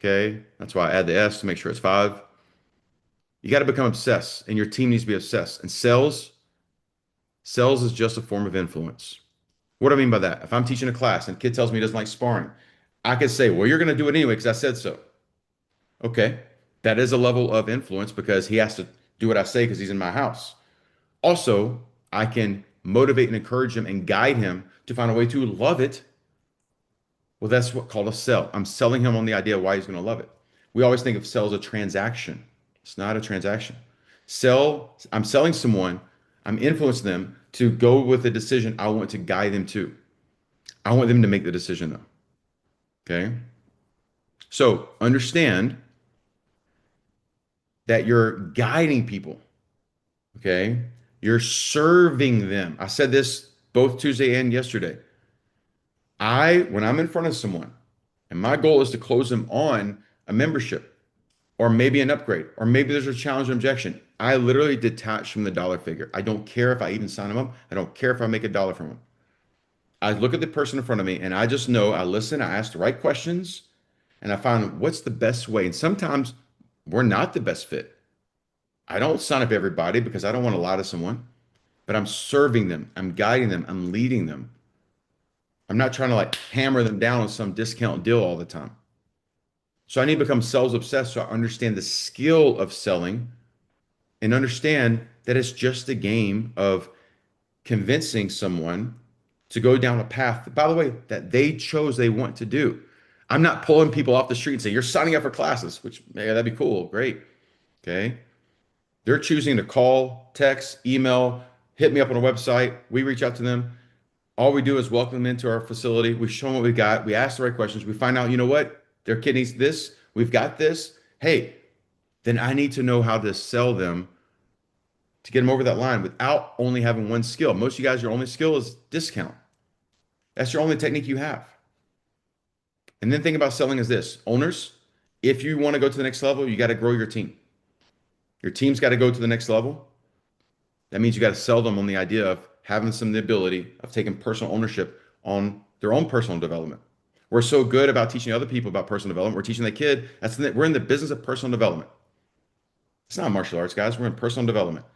Okay. That's why I add the S to make sure it's 5. You got to become obsessed, and your team needs to be obsessed. And sales is just a form of influence. What do I mean by that? If I'm teaching a class and a kid tells me he doesn't like sparring, I could say, well, you're going to do it anyway because I said so. Okay. That is a level of influence because he has to do what I say because he's in my house. Also, I can motivate and encourage him and guide him to find a way to love it. Well, that's what called a sell. I'm selling him on the idea of why he's going to love it. We always think of sell as a transaction. It's not a transaction. I'm selling someone, I'm influencing them to go with the decision I want to guide them to. I want them to make the decision though. Okay. So understand that you're guiding people. Okay. You're serving them. I said this both Tuesday and yesterday. When I'm in front of someone and my goal is to close them on a membership or maybe an upgrade, or maybe there's a challenge or objection, I literally detach from the dollar figure. I don't care if I even sign them up. I don't care if I make $1 from them. I look at the person in front of me and I just know I listen, I ask the right questions, and I find what's the best way. And sometimes we're not the best fit. I don't sign up everybody because I don't want to lie to someone, but I'm serving them, I'm guiding them, I'm leading them. I'm not trying to like hammer them down on some discount deal all the time. So I need to become sales obsessed so I understand the skill of selling and understand that it's just a game of convincing someone to go down a path, by the way, that they chose they want to do. I'm not pulling people off the street and saying, you're signing up for classes, which, yeah, that'd be cool. Great. Okay. They're choosing to call, text, email, hit me up on a website. We reach out to them. All we do is welcome them into our facility. We show them what we got. We ask the right questions. We find out, you know what? Their kidneys this. We've got this. Hey, then I need to know how to sell them to get them over that line without only having one skill. Most of you guys, your only skill is discount. That's your only technique you have. And then think about selling as this. Owners, if you want to go to the next level, you got to grow your team. Your team's got to go to the next level. That means you got to sell them on the idea of having some the ability of taking personal ownership on their own personal development. We're so good about teaching other people about personal development. We're teaching the kid. We're in the business of personal development. It's not martial arts, guys. We're in personal development.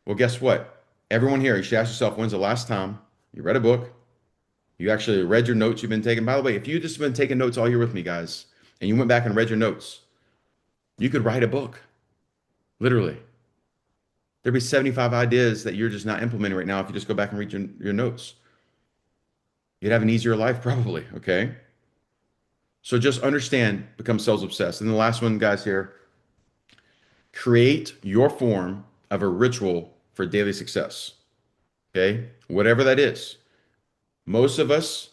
Well, guess what? Everyone here, you should ask yourself, when's the last time you read a book? You actually read your notes you've been taking. By the way, if you just been taking notes all year with me, guys, and you went back and read your notes, you could write a book, literally. There'd be 75 ideas that you're just not implementing right now if you just go back and read your notes. You'd have an easier life, probably. Okay. So just understand, become sales obsessed. And the last one, guys, here, create your form of a ritual for daily success. Okay. Whatever that is. Most of us,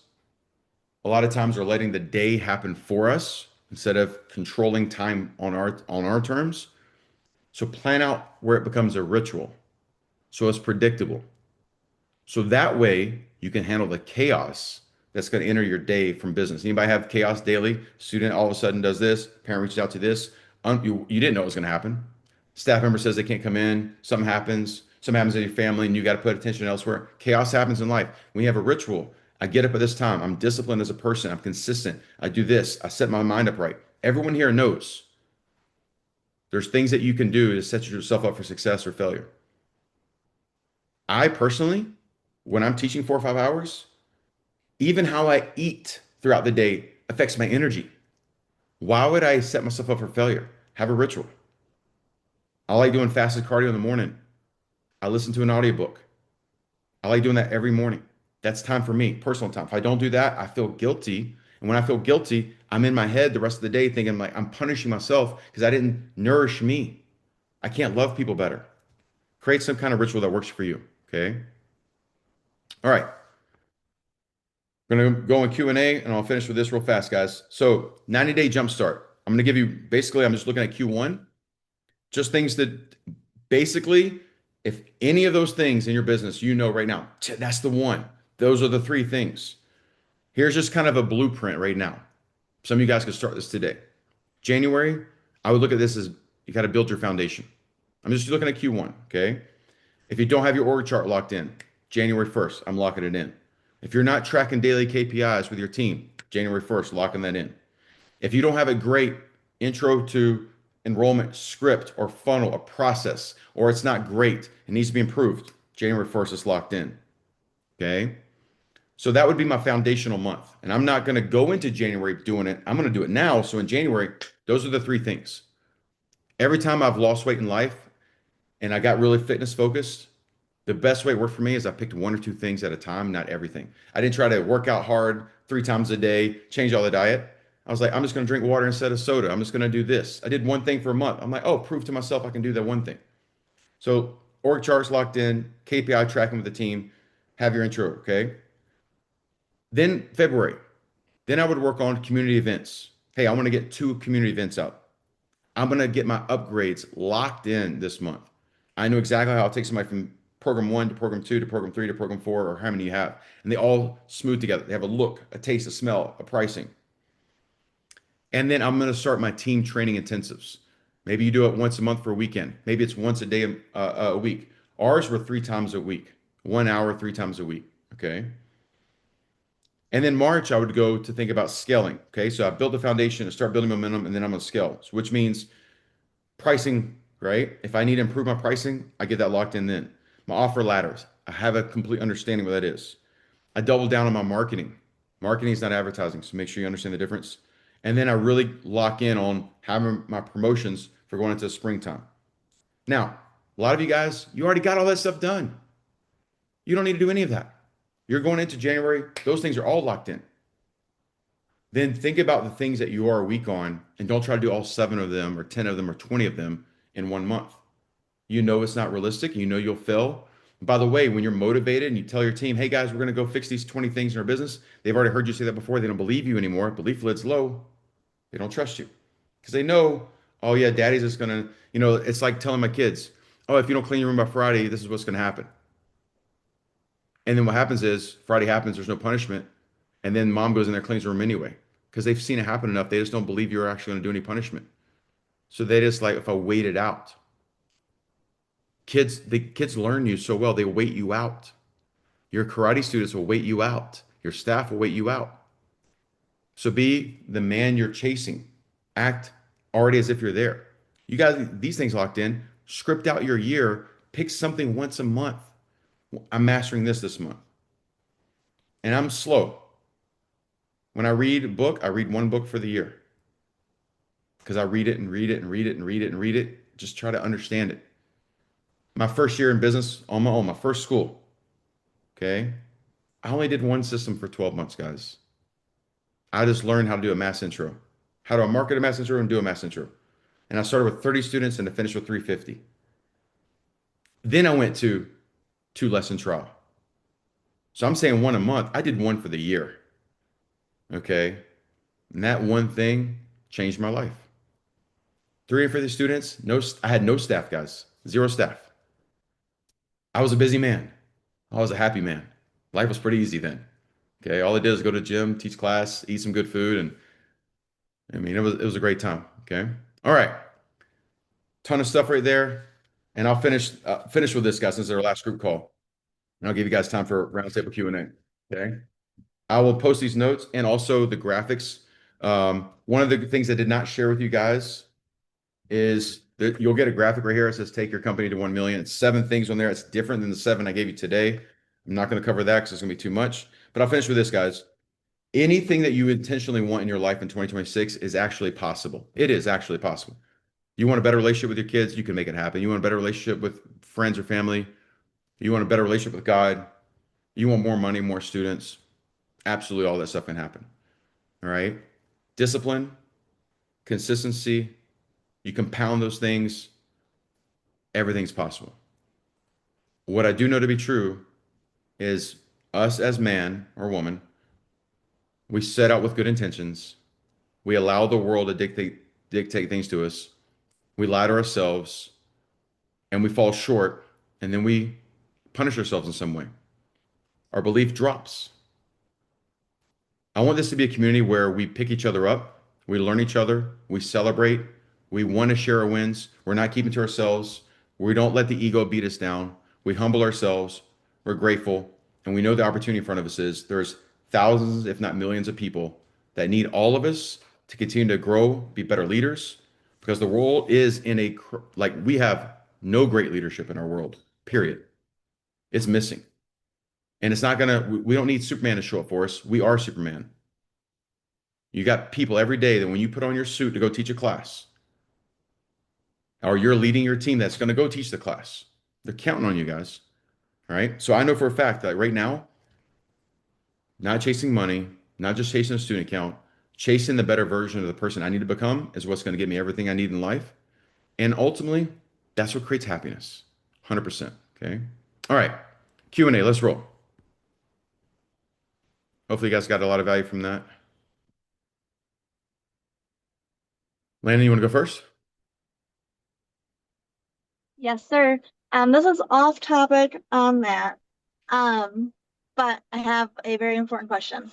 a lot of times, are letting the day happen for us instead of controlling time on our terms. So plan out where it becomes a ritual. So it's predictable. So that way you can handle the chaos that's going to enter your day from business. Anybody have chaos daily? Student all of a sudden does this, parent reaches out to this. You didn't know it was going to happen. Staff member says they can't come in. Something happens in your family, and you got to put attention elsewhere. Chaos happens in life. When you have a ritual, I get up at this time. I'm disciplined as a person. I'm consistent. I do this. I set my mind up right. Everyone here knows there's things that you can do to set yourself up for success or failure. I personally, when I'm teaching 4 or 5 hours, even how I eat throughout the day affects my energy. Why would I set myself up for failure? Have a ritual. I like doing fasted cardio in the morning. I listen to an audiobook. I like doing that every morning. That's time for me, personal time. If I don't do that, I feel guilty. And when I feel guilty, I'm in my head the rest of the day thinking like I'm punishing myself because I didn't nourish me. I can't love people better. Create some kind of ritual that works for you. Okay. All right. We're going to go in Q&A and I'll finish with this real fast, guys. So 90-day jump start. I'm going to give you, basically, I'm just looking at Q1, just things that basically, if any of those things in your business, you know right now, that's the one. Those are the 3 things. Here's just kind of a blueprint right now. Some of you guys can start this today. January, I would look at this as you got to build your foundation. I'm just looking at Q1, okay? If you don't have your org chart locked in, January 1st, I'm locking it in. If you're not tracking daily KPIs with your team, January 1st, locking that in. If you don't have a great intro to enrollment script or funnel or process, or it's not great, it needs to be improved, January 1st is locked in. Okay. So that would be my foundational month. And I'm not going to go into January doing it. I'm going to do it now. So in January, those are the 3 things. Every time I've lost weight in life and I got really fitness focused, the best way it worked for me is I picked 1 or 2 things at a time, not everything. I didn't try to work out hard 3 times a day, change all the diet. I was like, I'm just going to drink water instead of soda. I'm just going to do this. I did one thing for a month. I'm like, oh, prove to myself I can do that one thing. So org charts locked in, KPI tracking with the team, have your intro, okay? Then February, then I would work on community events. Hey, I want to get 2 community events out. I'm going to get my upgrades locked in this month. I know exactly how I'll take somebody from program 1 to program 2 to program 3 to program 4, or how many you have. And they all smooth together. They have a look, a taste, a smell, a pricing. And then I'm going to start my team training intensives. Maybe you do it once a month for a weekend. Maybe it's once a day a week. Ours were 3 times a week, 1 hour, 3 times a week. Okay. And then March, I would go to think about scaling. Okay. So I build the foundation and start building momentum, and then I'm going to scale, so which means pricing, right? If I need to improve my pricing, I get that locked in then. My offer ladders, I have a complete understanding what that is. I double down on my marketing. Marketing is not advertising, so make sure you understand the difference. And then I really lock in on having my promotions for going into springtime. Now, a lot of you guys, you already got all that stuff done. You don't need to do any of that. You're going into January, those things are all locked in. Then think about the things that you are weak on and don't try to do all 7 of them or 10 of them or 20 of them in 1 month. You know it's not realistic. You know you'll fail. And by the way, when you're motivated and you tell your team, hey guys, we're going to go fix these 20 things in our business, they've already heard you say that before. They don't believe you anymore. Belief lid's low. They don't trust you because they know, oh yeah, daddy's just going to, it's like telling my kids, oh, if you don't clean your room by Friday, this is what's going to happen. And then what happens is Friday happens, there's no punishment. And then mom goes in there, cleans the room anyway because they've seen it happen enough. They just don't believe you're actually going to do any punishment. So they just like, if I wait it out, the kids learn you so well, they wait you out. Your karate students will wait you out. Your staff will wait you out. So be the man you're chasing. Act already as if you're there. You guys, these things locked in. Script out your year. Pick something once a month. I'm mastering this month. And I'm slow. When I read a book, I read one book for the year. Because I read it and read it and read it and read it and read it. Just try to understand it. My first year in business on my own, my first school. Okay. I only did one system for 12 months, guys. I just learned how to do a mass intro, how to market a mass intro and do a mass intro. And I started with 30 students and I finished with 350. Then I went to 2 lesson trial. So I'm saying one a month. I did one for the year. Okay. And that one thing changed my life. 350 students, I had no staff, guys, zero staff. I was a busy man. I was a happy man. Life was pretty easy then. Okay. All I did is go to the gym, teach class, eat some good food. And I mean, it was a great time. Okay. All right. Ton of stuff right there. And I'll finish with this, guys, since it's our last group call. And I'll give you guys time for roundtable Q&A. Okay. I will post these notes and also the graphics. One of the things I did not share with you guys is that you'll get a graphic right here. It says take your company to 1 million. It's 7 things on there. It's different than the 7 I gave you today. I'm not going to cover that because it's going to be too much. But I'll finish with this, guys. Anything that you intentionally want in your life in 2026 is actually possible. It is actually possible. You want a better relationship with your kids, you can make it happen. You want a better relationship with friends or family, you want a better relationship with God, you want more money, more students. Absolutely, all that stuff can happen. All right. Discipline, consistency, you compound those things, everything's possible. What I do know to be true is us as man or woman, we set out with good intentions. We allow the world to dictate things to us. We lie to ourselves and we fall short, and then we punish ourselves in some way. Our belief drops. I want this to be a community where we pick each other up, we learn each other, we celebrate, we want to share our wins. We're not keeping to ourselves. We don't let the ego beat us down. We humble ourselves. We're grateful, and we know the opportunity in front of us is there's thousands, if not millions, of people that need all of us to continue to grow, be better leaders, because the world is like we have no great leadership in our world, period. It's missing. And it's not gonna, we don't need Superman to show up for us. We are Superman. You got people every day that when you put on your suit to go teach a class, or you're leading your team that's going to go teach the class, they're counting on you guys. All right. So I know for a fact that right now, not chasing money, not just chasing a student account, chasing the better version of the person I need to become is what's going to get me everything I need in life. And ultimately, that's what creates happiness. 100%. Okay. All right. Q&A. Let's roll. Hopefully, you guys got a lot of value from that. Landon, you want to go first?
Yes, sir. This is off topic on that. But I have a very important question.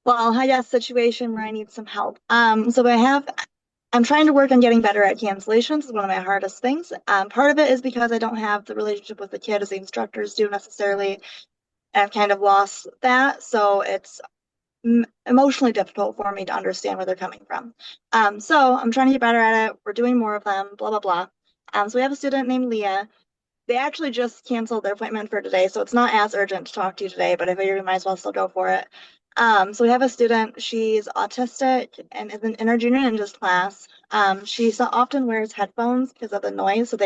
Well, I got a situation where I need some help. I'm trying to work on getting better at cancellations. It's one of my hardest things. Part of it is because I don't have the relationship with the kid as the instructors do necessarily. I've kind of lost that, so it's emotionally difficult for me to understand where they're coming from. So I'm trying to get better at it. We're doing more of them, blah, blah, blah. So we have a student named Leah. They actually just canceled their appointment for today, so it's not as urgent to talk to you today, but I figure we might as well still go for it. So we have a student, she's autistic and is in her junior ninjas class. She so often wears headphones because of the noise. So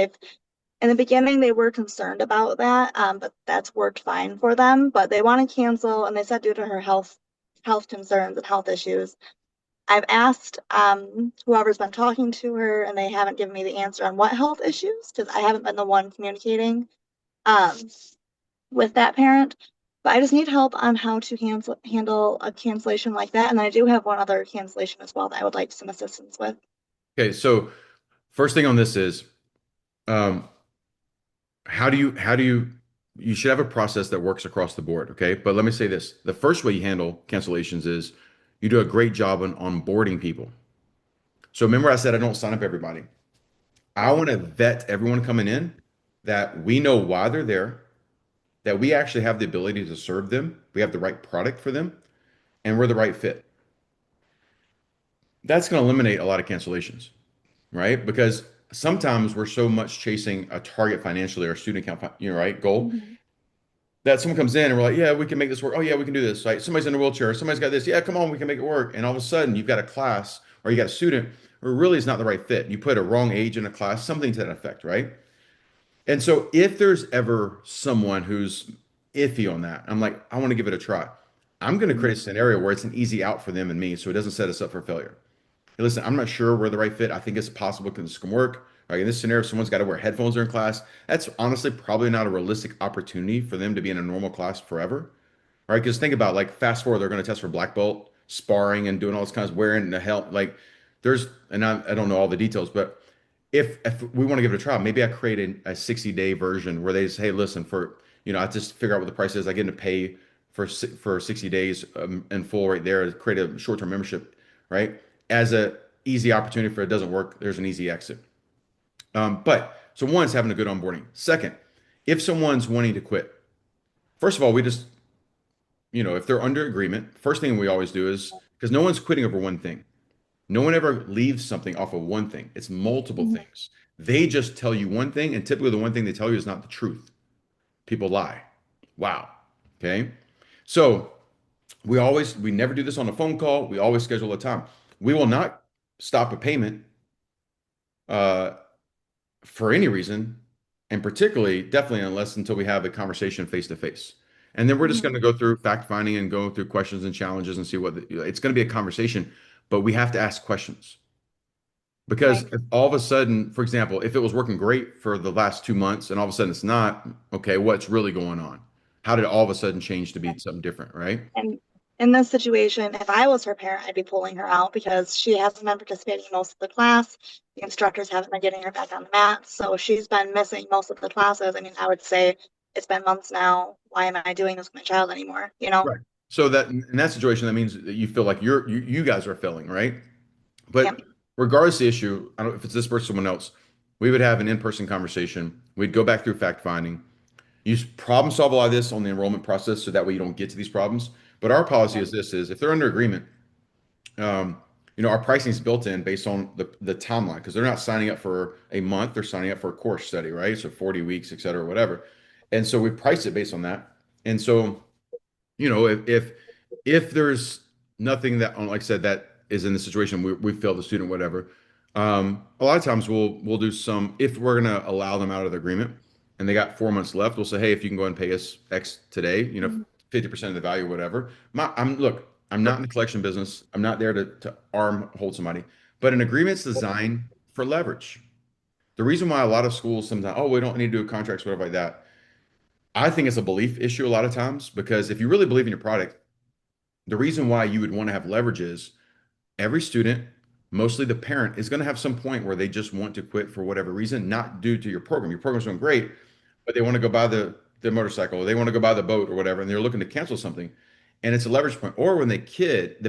in the beginning, they were concerned about that, but that's worked fine for them. But they want to cancel, and they said due to her health concerns and health issues. I've asked whoever's been talking to her, and they haven't given me the answer on what health issues because I haven't been the one communicating um, with that parent. But I just need help on how to handle a cancellation like that. And I do have one other cancellation as well that I would like some assistance with.
Okay, so first thing on this is um, how do you you should have a process that works across the board, okay? But let me say this. The first way you handle cancellations is you do a great job on onboarding people. So remember I said I don't sign up everybody. I
Right.
want to vet everyone coming in that we know why they're there, that we actually have the ability to serve them, we have the right product for them, and we're the right fit. That's going to eliminate a lot of cancellations, right? Because sometimes we're so much chasing a target financially or student account, right, goal
Mhm.
that someone comes in and we're like, yeah, we can make this work. Oh yeah, we can do this. Right? Somebody's in a wheelchair. Somebody's got this. Yeah, come on, we can make it work. And all of a sudden, you've got a class or you got a student who really is not the right fit. You put a wrong age in a class, something to that effect, right? And so if there's ever someone who's iffy on that, I'm like, I want to give it a try. I'm going to create a
Mhm.
scenario where it's an easy out for them and me, so it doesn't set us up for failure. Hey, listen, I'm not sure we're the right fit. I think it's possible this can work. Like in this scenario, if someone's got to wear headphones during class, that's honestly probably not a realistic opportunity for them to be in a normal class forever, right? Because think about like fast forward, they're going to test for black belt, sparring, and doing all this kinds of wearing the helmet. Like there's, and I don't know all the details, but if we want to give it a try, maybe I create a 60-day version where they say, hey, listen, for I just figure out what the price is. I get them to pay for 60 days in full right there, create a short-term membership, right? As a easy opportunity for it doesn't work, there's an easy exit. But so one is having a good onboarding. Second, if someone's wanting to quit, first of all, we just, if they're under agreement, first thing we always do is because no one's quitting over one thing. No one ever leaves something off of one thing. It's multiple
Mhm.
things. They just tell you one thing, and typically the one thing they tell you is not the truth. People lie. Wow. Okay. So we never do this on a phone call. We always schedule a time. We will not stop a payment uh, for any reason, and particularly, definitely unless until we have a conversation face to face. And then we're just going
Mhm.
to go through fact finding and go through questions and challenges and see it's going to be a conversation, but we have to ask questions. Because
Right.
if all of a sudden, for example, if it was working great for the last 2 months and all of a sudden it's not, okay, what's really going on? How did it all of a sudden change to be something different, right?
And in this situation, if I was her parent, I'd be pulling her out because she hasn't been participating in most of the class. The instructors haven't been getting her back on the mat. So she's been missing most of the classes. I mean, I would say it's been months now. Why am I doing this with my child anymore? You know?
Right. So that in that situation, that means that you feel like you guys are failing, right?
Yeah.
But regardless of the issue, I don't if it's this person or someone else, we would have an in-person conversation. We'd go back through fact finding. You problem solve a lot of this on the enrollment process so that way you don't get to these problems. But our policy
Yeah.
is this is if they're under agreement, um, our pricing is built in based on the timeline because they're not signing up for a month, they're signing up for a course study, right? So 40 weeks, et cetera, whatever. And so we price it based on that. And so if there's nothing that, like I said, that is in the situation we failed the student, whatever. A lot of times we'll do some if we're gonna allow them out of the agreement and they got 4 months left, we'll say, hey, if you can go ahead and pay us X today,
Mhm.
50% of the value, whatever. I'm not in the collection business. I'm not there to arm hold somebody, but an agreement's designed for leverage. The reason why a lot of schools sometimes, oh, we don't need to do contracts, whatever like that. I think it's a belief issue a lot of times because if you really believe in your product, the reason why you would want to have leverage is every student, mostly the parent, is going to have some point where they just want to quit for whatever reason, not due to your program. Your program's doing great, but they want to go buy the motorcycle, or they want to go buy the boat or whatever, and they're looking to cancel something. And it's a leverage point. Or when the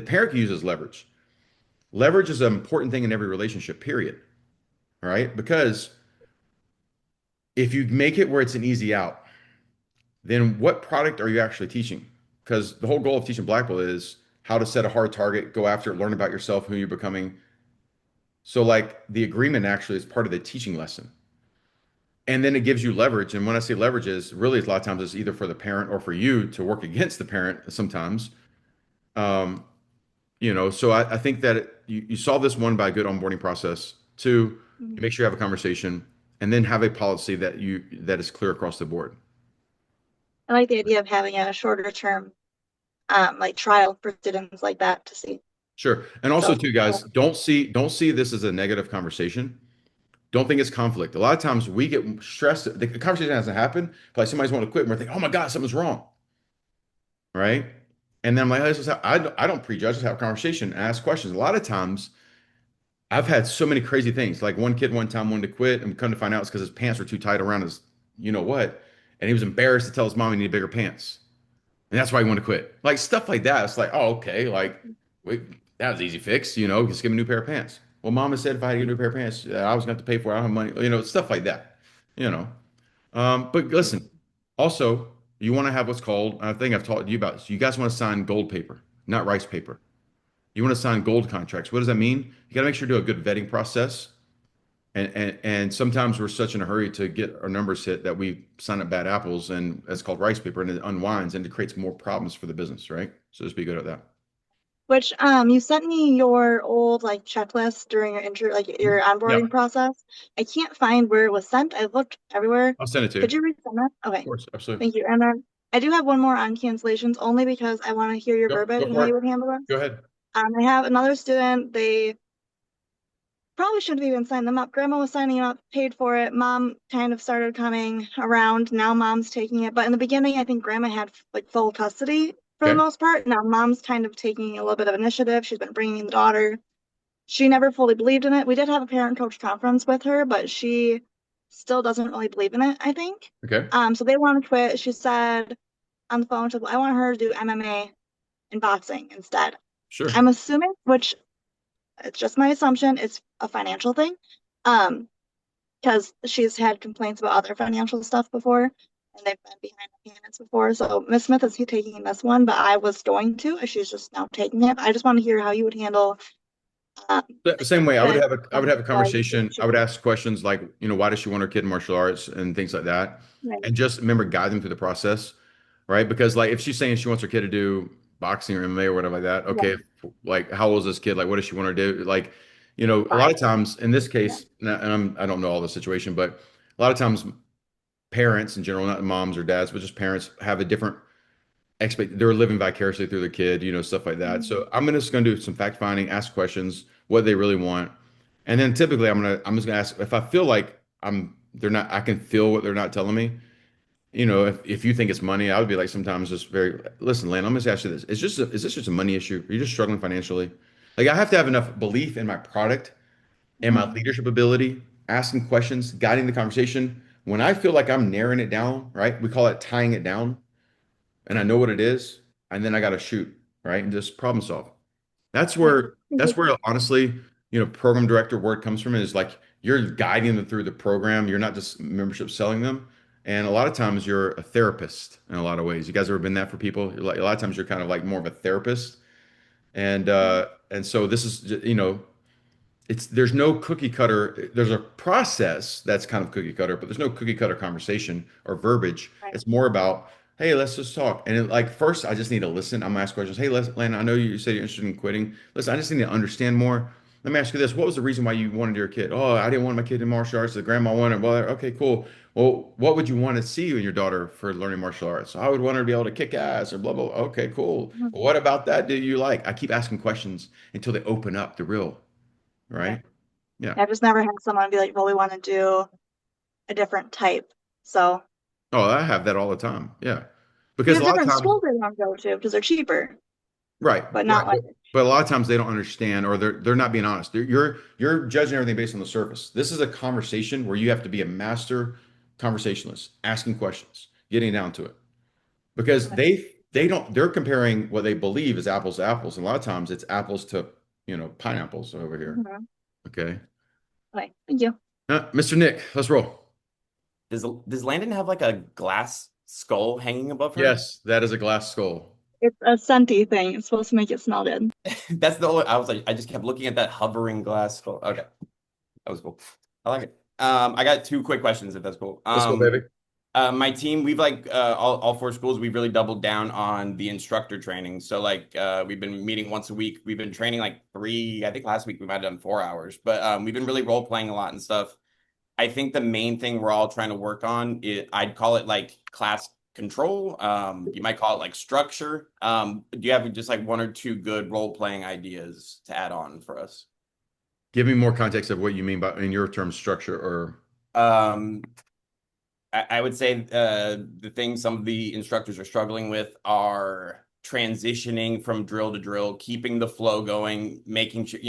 parent uses leverage. Leverage is an important thing in every relationship, period. All right. Because if you make it where it's an easy out, then what product are you actually teaching? Because the whole goal of teaching Black Belt is how to set a hard target, go after it, learn about yourself, who you're becoming. So, like the agreement actually is part of the teaching lesson. And then it gives you leverage. And when I say leverage is really a lot of times it's either for the parent or for you to work against the parent sometimes. Um, so I think that you solve this one by a good onboarding process. Two, you
Mhm.
make sure you have a conversation and then have a policy that is clear across the board.
I like the idea of having a shorter term, like trial for students like that to see.
Sure. And also
So,
too, guys, don't see this as a negative conversation. Don't think it's conflict. A lot of times we get stressed. The conversation hasn't happened, but like somebody's want to quit and we're thinking, oh my God, something's wrong. Right. And then I'm like, I don't prejudge, just have a conversation and ask questions. A lot of times I've had so many crazy things. Like one kid one time wanted to quit and come to find out it's because his pants were too tight around his, you know what? And he was embarrassed to tell his mom he needed bigger pants. And that's why he wanted to quit. Like stuff like that. It's like, oh, okay. Like, wait, that was an easy fix, just give him a new pair of pants. Well, mama said if I had to get a new pair of pants, I was going to have to pay for it. I don't have money, stuff like that, you know. But listen, also, you want to have what's called, I think I've taught you about, so you guys want to sign gold paper, not rice paper. You want to sign gold contracts. What does that mean? You got to make sure to do a good vetting process. And sometimes we're such in a hurry to get our numbers hit that we sign up bad apples, and it's called rice paper, and it unwinds and it creates more problems for the business, right? So just be good at that.
which you sent me your old like checklist during your intro, like your
Mhm. Yeah,
onboarding
of
process. I can't find where it was sent. I looked everywhere.
I'll send it to you.
Could you resend that?
Of
Okay,
course, absolutely.
thank you. And then I do have one more on cancellations, only because I want to hear your verbiage
Go
and how
for
you
it.
would handle
Go
this.
ahead.
I have another student. They probably shouldn't have even signed them up. Grandma was signing up, paid for it. Mom kind of started coming around. Now mom's taking it. But in the beginning, I think grandma had like full custody for the
Okay.
most part. Now mom's kind of taking a little bit of initiative. She's been bringing the daughter. She never fully believed in it. We did have a parent coach conference with her, but she still doesn't really believe in it, I think.
Okay.
So they want to quit. She said on the phone, she said, "Well, I want her to do MMA and boxing instead."
Sure.
I'm assuming, which it's just my assumption, it's a financial thing. Um, because she's had complaints about other financial stuff before, and they've been behind the payments before. So Miss Smith is taking this one, but I was going to. She's just now taking it. I just want to hear how you would handle
The
like
same way,
the
I would have a
like
conversation. I would ask questions like, why does she want her kid in martial arts and things like that,
right.
and just remember guide them through the process, right? Because like if she's saying she wants her kid to do boxing or MMA or whatever like that,
Yeah,
okay, like how old is this kid? Like what does she want her to do? Like, a lot
five.
of times in this
Yeah.
case, and I don't know all the situation, but a lot of times parents in general, not moms or dads, but just parents have a different they're living vicariously through their kid, stuff like that.
Mhm.
So just gonna do some fact finding, ask questions, what they really want. And then typically I'm just gonna ask if I feel like they're not I can feel what they're not telling me. If you think it's money, I would be like sometimes just very listen, Lane, I'm gonna ask you this. Is this just a money issue? Are you just struggling financially? Like I have to have enough belief in my product and my
Mhm.
leadership ability, asking questions, guiding the conversation. When I feel like I'm narrowing it down, right? We call it tying it down and I know what it is, and then I got to shoot, right? And just problem solve. That's
Okay.
where
Thank
that's
you.
where honestly, program director word comes from is like you're guiding them through the program. You're not just membership selling them. And a lot of times you're a therapist in a lot of ways. You guys ever been that for people? Like a lot of times you're kind of like more of a therapist. And so this is there's no cookie cutter. There's a process that's kind of cookie cutter, but there's no cookie cutter conversation or verbiage.
Right.
It's more about, hey, let's just talk. And like first, I just need to listen. I'm gonna ask questions. Hey, Lana, I know you said you're interested in quitting. Listen, I just need to understand more. Let me ask you this: what was the reason why you wanted your kid? Oh, I didn't want my kid in martial arts. The grandma wanted. Well, okay, cool. Well, what would you want to see in your daughter for learning martial arts? I would want her to be able to kick ass or blah blah. Okay, cool.
Mhm.
Well, what about that do you like? I keep asking questions until they open up the real,
Okay.
right? Yeah.
I've just never had someone be like, "Well, we want to do a different type." So
Oh, I have that all the time. Yeah.
we
Because a
have
lot of
different
times,
schools they want to go to because they're cheaper,
right,
but
right.
not like.
But a lot of times they don't understand or they're not being honest. You're judging everything based on the surface. This is a conversation where you have to be a master conversationalist, asking questions, getting down to it. Because
Okay.
they're comparing what they believe is apples to apples. And a lot of times it's apples to, pineapples over here.
Mhm.
Okay.
Okay. Thank you.
Mr. Nick, let's roll.
Does Landon have like a glass skull hanging above her?
Yes, that is a glass skull.
It's a scenty thing. It's supposed to make it smell good.
That's the only, I was like, I just kept looking at that hovering glass skull. Okay, that was cool. I like it. I got two quick questions if that's cool.
Let's go, baby.
My team, we've like all four schools, we've really doubled down on the instructor training. So like we've been meeting once a week. We've been training like three, I think last week we might have done 4 hours, but we've been really role playing a lot and stuff. I think the main thing we're all trying to work on is I'd call it like class control. You might call it like structure. Do you have just like one or two good role playing ideas to add on for us?
Give me more context of what you mean by, in your terms, structure or.
Um, I would say the thing some of the instructors are struggling with are transitioning from drill to drill, keeping the flow going, making sure,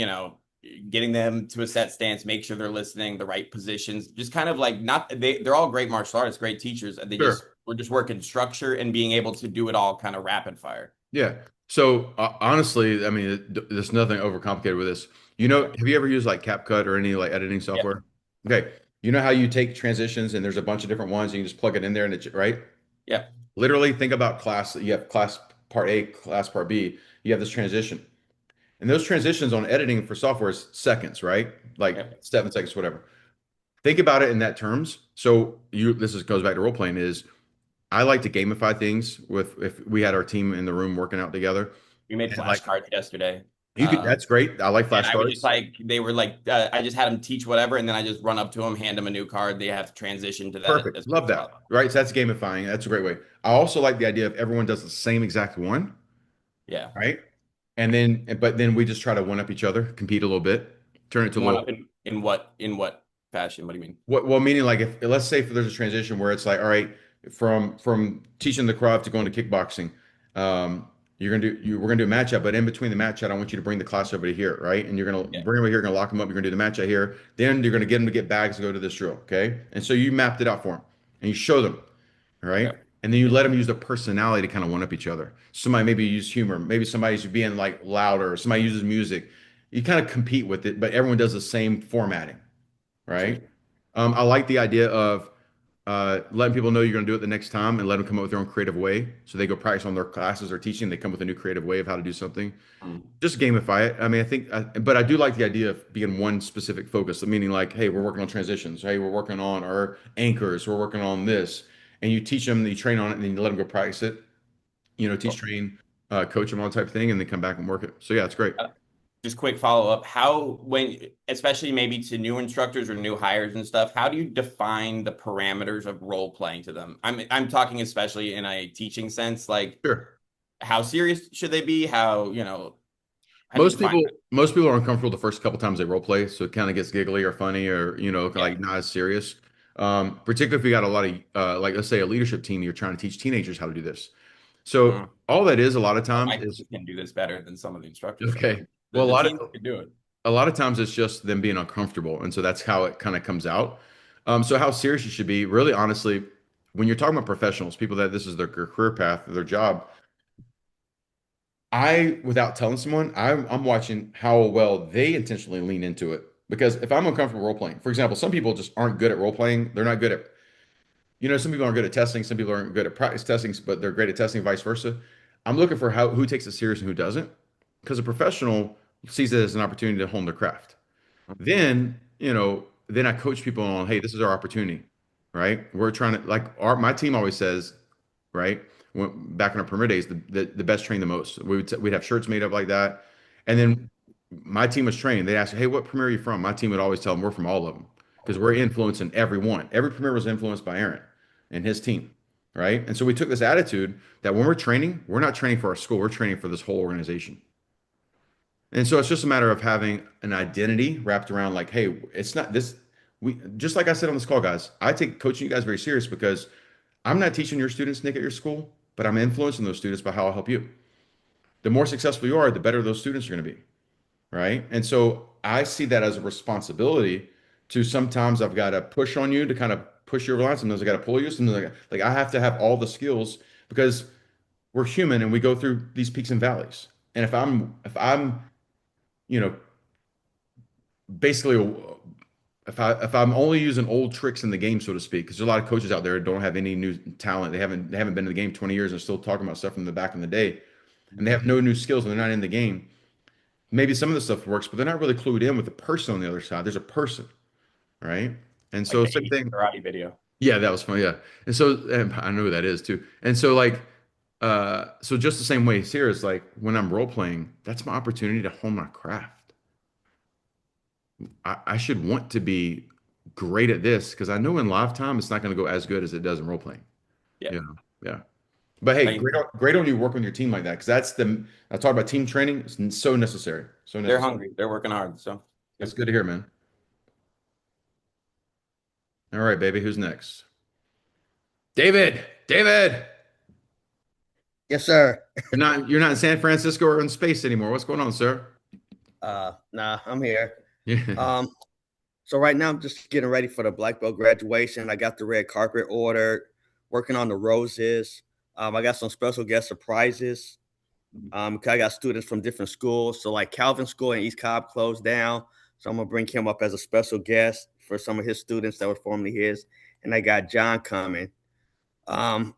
getting them to a set stance, make sure they're listening, the right positions, just kind of like not they're all great martial artists, great teachers. They just
Sure.
we're just working structure and being able to do it all kind of rapid fire.
Yeah. So honestly, I mean, there's nothing overcomplicated with this.
Okay.
Have you ever used like CapCut or any like editing
Yep.
software? Okay. You know how you take transitions and there's a bunch of different ones and you just plug it in there and it's right?
Yep.
Literally think about class. You have class part A, class part B. You have this transition. And those transitions on editing for software is seconds, right? Like
Yep.
7 seconds, whatever. Think about it in that terms. So this is goes back to role playing is I like to gamify things with if we had our team in the room working out together.
We made
And like
flashcards yesterday.
you could that's great. I like
And I would just
flashcards.
like they were like I just had them teach whatever, and then I just run up to them, hand them a new card. They have to transition to that
Perfect.
as quick
Love
as
that.
possible.
Right. So that's gamifying. That's a great way. I also like the idea of everyone does the same exact one,
Yeah.
right? And then but then we just try to one up each other, compete a little bit, turn it to a
One
little
up in what fashion? What do you mean?
what well meaning like if let's say if there's a transition where it's like, all right, from teaching the craft to going to kickboxing, we're gonna do a matchup, but in between the matchup, I want you to bring the class over to here, right? And you're gonna
Yeah.
bring them over here, you're gonna lock them up, you're gonna do the matchup here, then you're gonna get them to get bags and go to this drill, okay? And so you mapped it out for them and you show them, all right?
Okay.
And then you let them use their personality to kind of one up each other. Somebody maybe use humor, maybe somebody's being like louder, somebody uses music. You kind of compete with it, but everyone does the same formatting,
Sure.
right? I like the idea of letting people know you're going to do it the next time and let them come up with their own creative way. So they go practice on their classes or teaching. They come with a new creative way of how to do something.
Mm.
Just gamify it. I mean, but I do like the idea of being one specific focus, meaning like, hey, we're working on transitions. Hey, we're working on our anchors. We're working on this. And you teach them, you train on it, and then you let them go practice it. Teach,
Cool.
train, coach them on type of thing, and then come back and work it. So yeah, it's great.
Uh, Just quick follow up. How, when, especially maybe to new instructors or new hires and stuff, how do you define the parameters of role playing to them? I'm talking especially in a teaching sense, like
Sure.
how serious should they be? How do you define that?
Most people are uncomfortable the first couple times they role play, so it kind of gets giggly or funny or
Yeah.
like not as serious. Particularly if you got a lot of like let's say a leadership team, you're trying to teach teenagers how to do this. So
Mm.
all that is a lot of
Well,
times
my
is
team can do this better than some of the instructors
okay.
sometimes. The,
Well,
the teams can do it.
a lot of times it's just them being uncomfortable, and so that's how it kind of comes out. So how serious you should be, really, honestly, when you're talking about professionals, people that this is their career path, their job. Without telling someone, I'm watching how well they intentionally lean into it. Because if I'm uncomfortable role playing, for example, some people just aren't good at role playing. They're not good at, some people aren't good at testing. Some people aren't good at practice testing, but they're great at testing, vice versa. I'm looking for who takes it serious and who doesn't. Because a professional sees it as an opportunity to hone their craft. Then I coach people on, hey, this is our opportunity, right? We're trying to like my team always says, right? Back in our premier days, the best train the most. We'd have shirts made up like that, and then my team was trained. They'd ask, hey, what premier are you from? My team would always tell them we're from all of them because we're influencing every one. Every premier was influenced by Aaron and his team, right? And so we took this attitude that when we're training, we're not training for our school, we're training for this whole organization. And so it's just a matter of having an identity wrapped around like, hey, it's not this. We just like I said on this call, guys. I take coaching you guys very serious because I'm not teaching your students, Nick, at your school, but I'm influencing those students by how I'll help you. The more successful you are, the better those students are going to be, right? And so I see that as a responsibility to sometimes I've got to push on you to kind of push you over the line. Sometimes I got to pull you. Sometimes like I have to have all the skills because we're human and we go through these peaks and valleys. And if I'm you know basically if I'm only using old tricks in the game, so to speak, because there's a lot of coaches out there that don't have any new talent. They haven't been in the game 20 years and still talking about stuff from the back in the day, and they have no new skills and they're not in the game. Maybe some of the stuff works, but they're not really clued in with the person on the other side. There's a person, right? And
Like
so
the
same
80s
thing.
karate video.
Yeah, that was fun. Yeah, and I know who that is too. And so like, so just the same way here is like when I'm role playing, that's my opportunity to hone my craft. I should want to be great at this because I know in live time it's not going to go as good as it does in role playing.
Yeah.
You know? Yeah. But hey,
Thank you.
great on you working with your team like that because I talk about team training. It's so necessary. So
They're
necessary.
hungry. They're working hard. So
That's
yep.
good to hear, man. All right, baby. Who's next? David. David.
Yes, sir.
You're not in San Francisco or in space anymore. What's going on, sir?
Nah, I'm here.
Yeah.
Um, so right now I'm just getting ready for the black belt graduation. I got the red carpet ordered, working on the roses. I got some special guest surprises. 'Cause I got students from different schools. So like Calvin School in East Cobb closed down. So I'm gonna bring him up as a special guest for some of his students that were formerly his. And I got John coming. Um,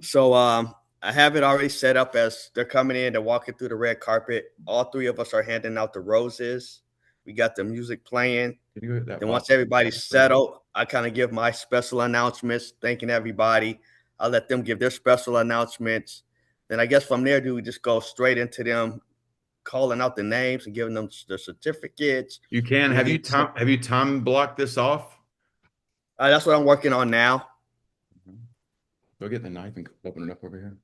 So I have it already set up as they're coming in, they're walking through the red carpet. All three of us are handing out the roses. We got the music playing.
Can you hit that
Then
pause?
once everybody's settled, I kind of give my special announcements, thanking everybody. I'll let them give their special announcements. Then I guess from there, do we just go straight into them calling out the names and giving them the certificates?
You can.
And then
Have you time blocked this off?
that's what I'm working on now.
Go get the knife and open it up over here.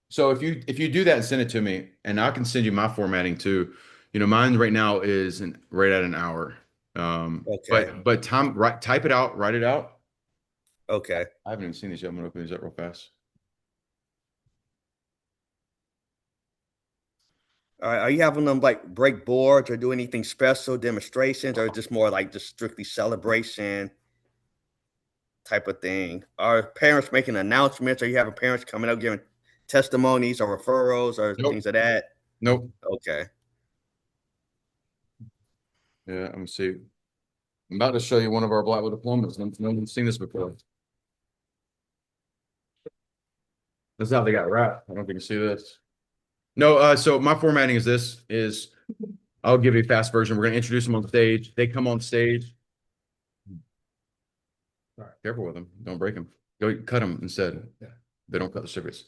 So if you do that and send it to me, and I can send you my formatting too. You know, mine right now is right at an hour.
Okay.
But type it out, write it out.
Okay.
I haven't even seen these yet. I'm gonna open these up real fast.
All right, are you having them like break boards or do anything special, demonstrations, or just more like just strictly celebration type of thing? Are parents making announcements? Are you having parents coming up giving testimonies or referrals or
Nope.
things of that?
Nope.
Okay.
Yeah, I'm gonna see. I'm about to show you one of our Blackwood diplomas. No one's seen this before. This is how they got wrapped. I don't know if you can see this. No, so my formatting is this is I'll give you a fast version. We're gonna introduce them on stage. They come on stage. All right, careful with them. Don't break them. Go cut them instead. Yeah. They don't cut the secrets.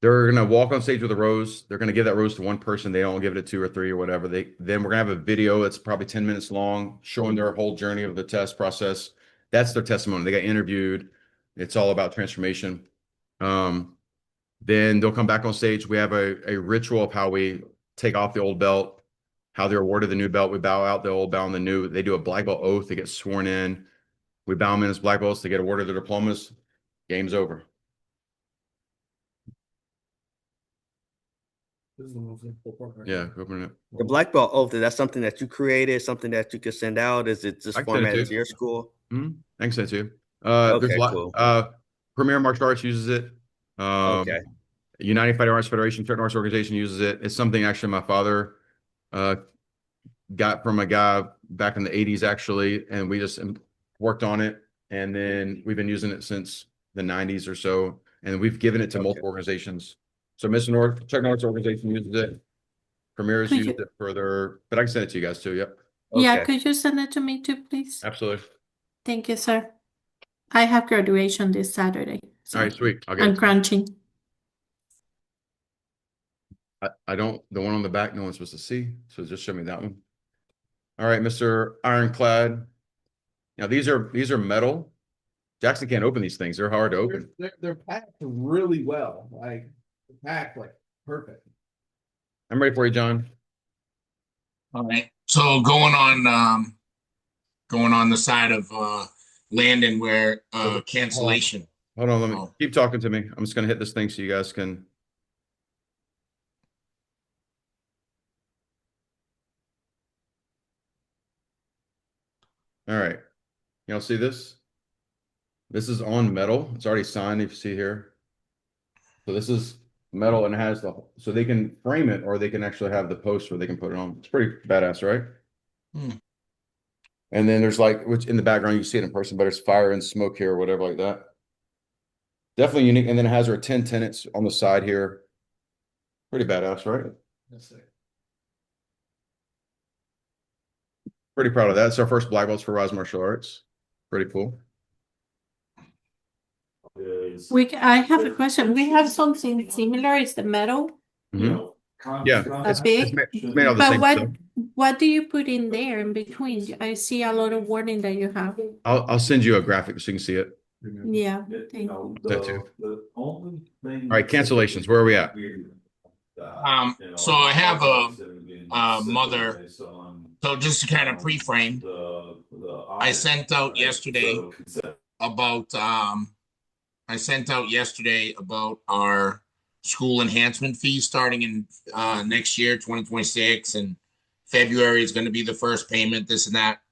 They're gonna walk on stage with a rose. They're gonna give that rose to one person. They don't give it to two or three or whatever. Then we're gonna have a video that's probably 10 minutes long, showing their whole journey of the test process. That's their testimony. They got interviewed. It's all about transformation. Then they'll come back on stage. We have a ritual of how we take off the old belt, how they're awarded the new belt. We bow out the old, bow on the new. They do a black belt oath. They get sworn in. We bow them in as black belts. They get awarded their diplomas. Game's over. Yeah, open it.
The black belt oath, is that something that you created, something that you could send out? Is it just
I can send it
formatted
to
to your school?
I can send it to you. There's a
Okay,
lot.
cool.
Premier Martial Arts uses it.
Okay.
United Fighting Arts Federation, Certain Arts Organization uses it. It's something actually my father got from a guy back in the 80s, actually, and we just worked on it. And then we've been using it since the 90s or so. And we've given it to
Okay.
multiple organizations. So Mr. North, Certain Arts Organization uses it. Premier's
Could
used
you-
it further, but I can send it to you guys too. Yep,
Yeah,
Okay.
could you send it to me too, please?
absolutely.
Thank you, sir. I have graduation this Saturday, so
All right, sweet. I'll get
I'm
it to you.
crunching.
I don't, the one on the back, no one's supposed to see. So just show me that one. All right, Mr. Ironclad. Now these are metal. Jackson can't open these things. They're hard to open.
They're packed really well, like packed like perfect.
I'm ready for you, John.
All right. So going on the side of Landon where cancellation.
Hold on, let me
Oh.
keep talking to me. I'm just gonna hit this thing so you guys can. All right. Y'all see this? This is on metal. It's already signed, if you see here. So this is metal and it has so they can frame it or they can actually have the post where they can put it on. It's pretty badass, right? And then there's which in the background you see it in person, but there's fire and smoke here or whatever like that. Definitely unique. And then it has our 10 tenets on the side here. Pretty badass, right?
That's it.
Pretty proud of that. It's our first black belts for Rise Martial Arts. Pretty cool.
I have a question. We have something similar. It's the metal,
Mhm. Yeah,
a big.
it's made out of the
But
same stuff.
what do you put in there in between? I see a lot of wording that you have.
I'll send you a graphic so you can see it.
Yeah, thank you.
That too. All right, cancellations. Where are we at?
So I have a mother. So just to kind of pre-frame, I sent out yesterday about our school enhancement fees starting in next year, 2026, and February is going to be the first payment, this and that.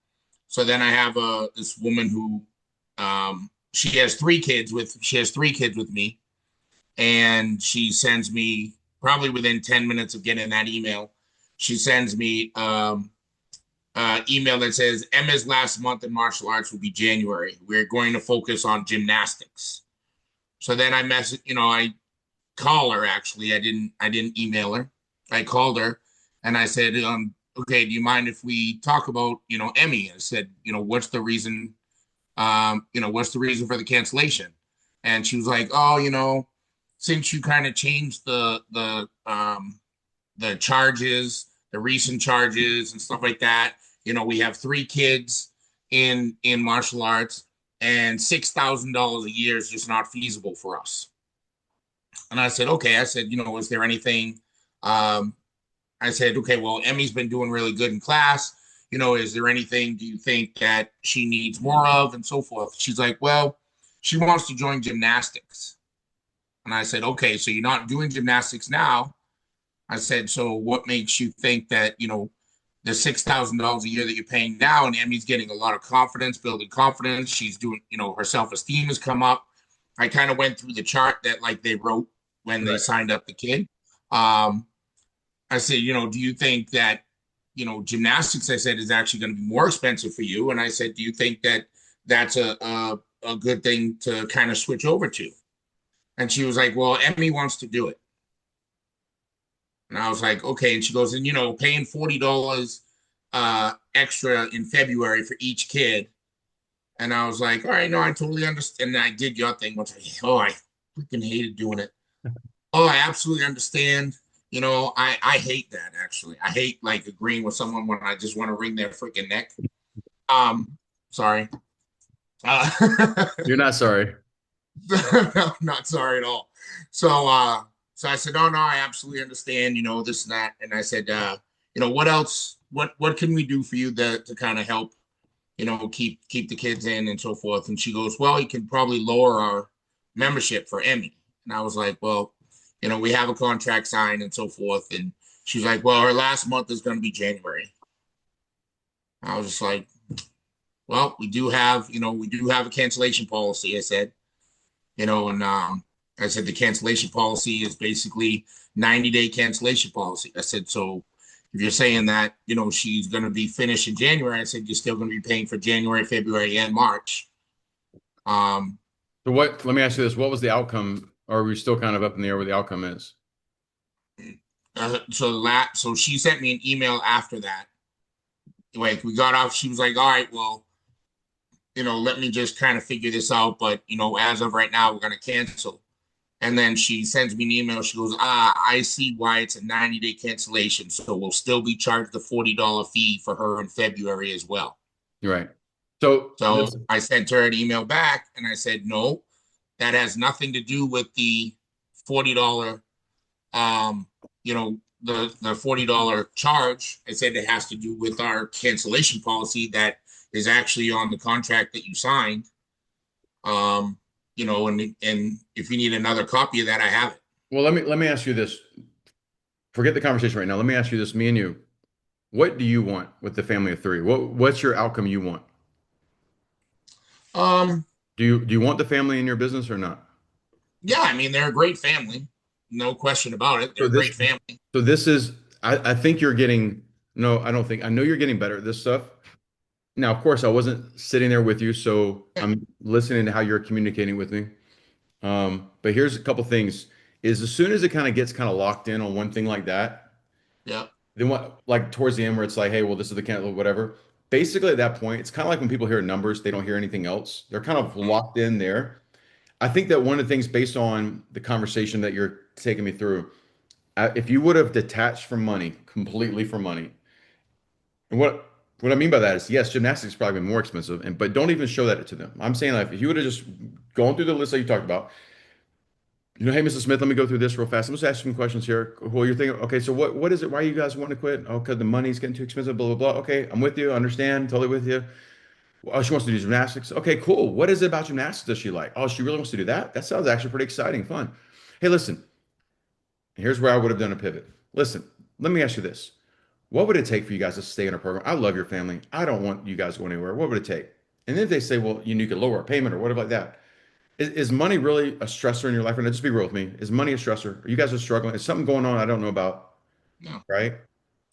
So then I have this woman who she has three kids with me, and she sends me probably within 10 minutes of getting that email, she sends me email that says Emma's last month in martial arts will be January. We're going to focus on gymnastics. So then I call her. Actually, I didn't email her. I called her and I said, okay, do you mind if we talk about, Emmy? I said, what's the reason, what's the reason for the cancellation? And she was like, oh, since you kind of changed the charges, the recent charges and stuff like that, we have three kids in martial arts, and $6,000 a year is just not feasible for us. And I said, okay. I said, is there anything? I said, okay, well, Emmy's been doing really good in class. Is there anything do you think that she needs more of, and so forth? She's like, well, she wants to join gymnastics. And I said, okay, so you're not doing gymnastics now. I said, so what makes you think that, the $6,000 a year that you're paying now, and Emmy's getting a lot of confidence, building confidence. She's doing, her self-esteem has come up. I kind of went through the chart that like they wrote when they signed up the kid. I said, do you think that, gymnastics, I said, is actually going to be more expensive for you? And I said, do you think that that's a good thing to kind of switch over to? And she was like, well, Emmy wants to do it. And I was like, okay. And she goes, and, paying $40 extra in February for each kid. And I was like, all right, no, I totally understand. And I did your thing, which I freaking hated doing it. Oh, I absolutely understand. I hate that, actually. I hate like agreeing with someone when I just want to wring their freaking neck. Sorry.
You're not sorry.
No, I'm not sorry at all. So I said, oh no, I absolutely understand, this and that. And I said, what else, what can we do for you to kind of help, keep the kids in and so forth? And she goes, well, you can probably lower our membership for Emmy. And I was like, well, we have a contract signed and so forth. And she's like, well, her last month is going to be January. I was just like, well, we do have a cancellation policy, I said, and I said, the cancellation policy is basically 90-day cancellation policy. I said, so if you're saying that, she's going to be finished in January, I said, you're still going to be paying for January, February, and March.
So let me ask you this. What was the outcome? Or are we still kind of up in the air where the outcome is?
So she sent me an email after that. Like we got off, she was like, all right, well, let me just kind of figure this out. But, as of right now, we're going to cancel. And then she sends me an email. She goes, I see why it's a 90-day cancellation. So we'll still be charged the $40 fee for her in February as well.
Right. So
I sent her an email back and I said, no, that has nothing to do with the $40, the $40 charge. I said it has to do with our cancellation policy that is actually on the contract that you signed. And if you need another copy of that, I have it.
Well, let me ask you this. Forget the conversation right now. Let me ask you this, me and you. What do you want with the family of three? What's your outcome you want? Do you want the family in your business or not?
Yeah, I mean, they're a great family. No question about it. They're a great family.
So this is, I think you're getting, no, I don't think, I know you're getting better at this stuff. Now, of course, I wasn't sitting there with you, so I'm listening to how you're communicating with me. But here's a couple things, is as soon as it kind of gets kind of locked in on one thing like that,
yeah,
then what, like towards the end where it's like, hey, well, this is the cancel, whatever. Basically at that point, it's kind of like when people hear numbers, they don't hear anything else. They're kind of locked in there. I think that one of the things based on the conversation that you're taking me through, if you would have detached from money, completely from money, and what I mean by that is, yes, gymnastics is probably more expensive, but don't even show that to them. I'm saying like if you would have just gone through the list that you talked about, hey, Mrs. Smith, let me go through this real fast. I'm just asking some questions here. Well, you're thinking, okay, so what is it? Why you guys want to quit? Oh, because the money's getting too expensive, blah, blah, blah. Okay, I'm with you. I understand. Totally with you. Oh, she wants to do gymnastics. Okay, cool. What is it about gymnastics does she like? Oh, she really wants to do that? That sounds actually pretty exciting, fun. Hey, listen, here's where I would have done a pivot. Listen, let me ask you this. What would it take for you guys to stay in a program? I love your family. I don't want you guys going anywhere. What would it take? And then if they say, well, you could lower a payment or whatever like that. Is money really a stressor in your life? And just be real with me. Is money a stressor? You guys are struggling. Is something going on I don't know about?
No.
Right?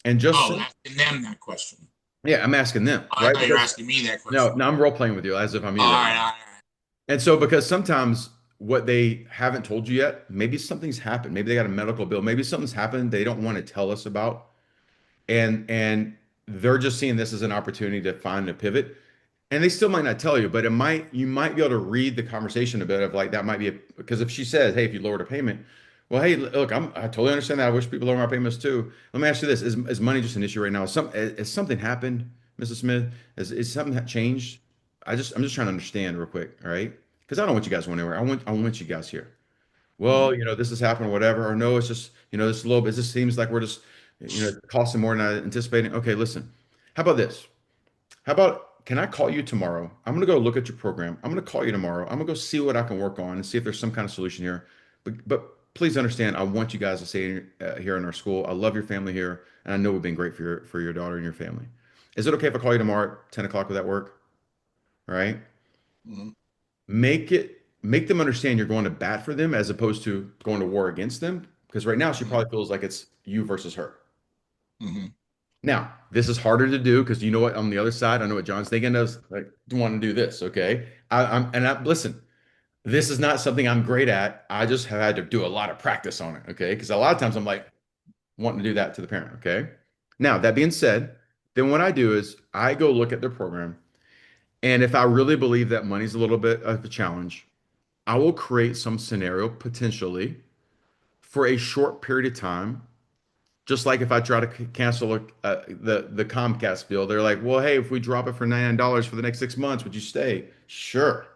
And just
Oh, asking them that question.
yeah, I'm asking them,
Oh, I
right?
thought you were
Because
asking me that
no,
question.
no, I'm role playing with you as if I'm you
All
there.
right, all right.
And so because sometimes what they haven't told you yet, maybe something's happened. Maybe they got a medical bill. Maybe something's happened they don't want to tell us about. And they're just seeing this as an opportunity to find a pivot. And they still might not tell you, but you might be able to read the conversation a bit of like that might be because if she says, "Hey, if you lowered a payment," well, hey, look, I totally understand that. I wish people lower my payments too. Let me ask you this: Is money just an issue right now? Has something happened, Mrs. Smith? Is something that changed? I'm just trying to understand real quick, all right? Because I don't want you guys going anywhere. I want you guys here.
Mhm.
Well, this has happened, whatever. Or no, it's just this little bit. This seems like we're just costing more than I anticipating. Okay, listen. How about this? How about can I call you tomorrow? I'm gonna go look at your program. I'm gonna call you tomorrow. I'm gonna go see what I can work on and see if there's some kind of solution here. But please understand, I want you guys to stay here in our school. I love your family here, and I know we've been great for your daughter and your family. Is it okay if I call you tomorrow at 10 o'clock? Would that work? All right.
Mhm.
Make them understand you're going to bat for them as opposed to going to war against them. Because right now she
Mhm.
probably feels like it's you versus her.
Mhm.
Now, this is harder to do because you know what, on the other side, I know what John's thinking of, like, want to do this, okay? Listen, this is not something I'm great at. I just have had to do a lot of practice on it, okay? Because a lot of times I'm like wanting to do that to the parent, okay? Now, that being said, then what I do is I go look at their program, and if I really believe that money's a little bit of a challenge, I will create some scenario potentially for a short period of time. Just like if I try to cancel the Comcast bill, they're like, well, hey, if we drop it for $99 for the next 6 months, would you stay? Sure.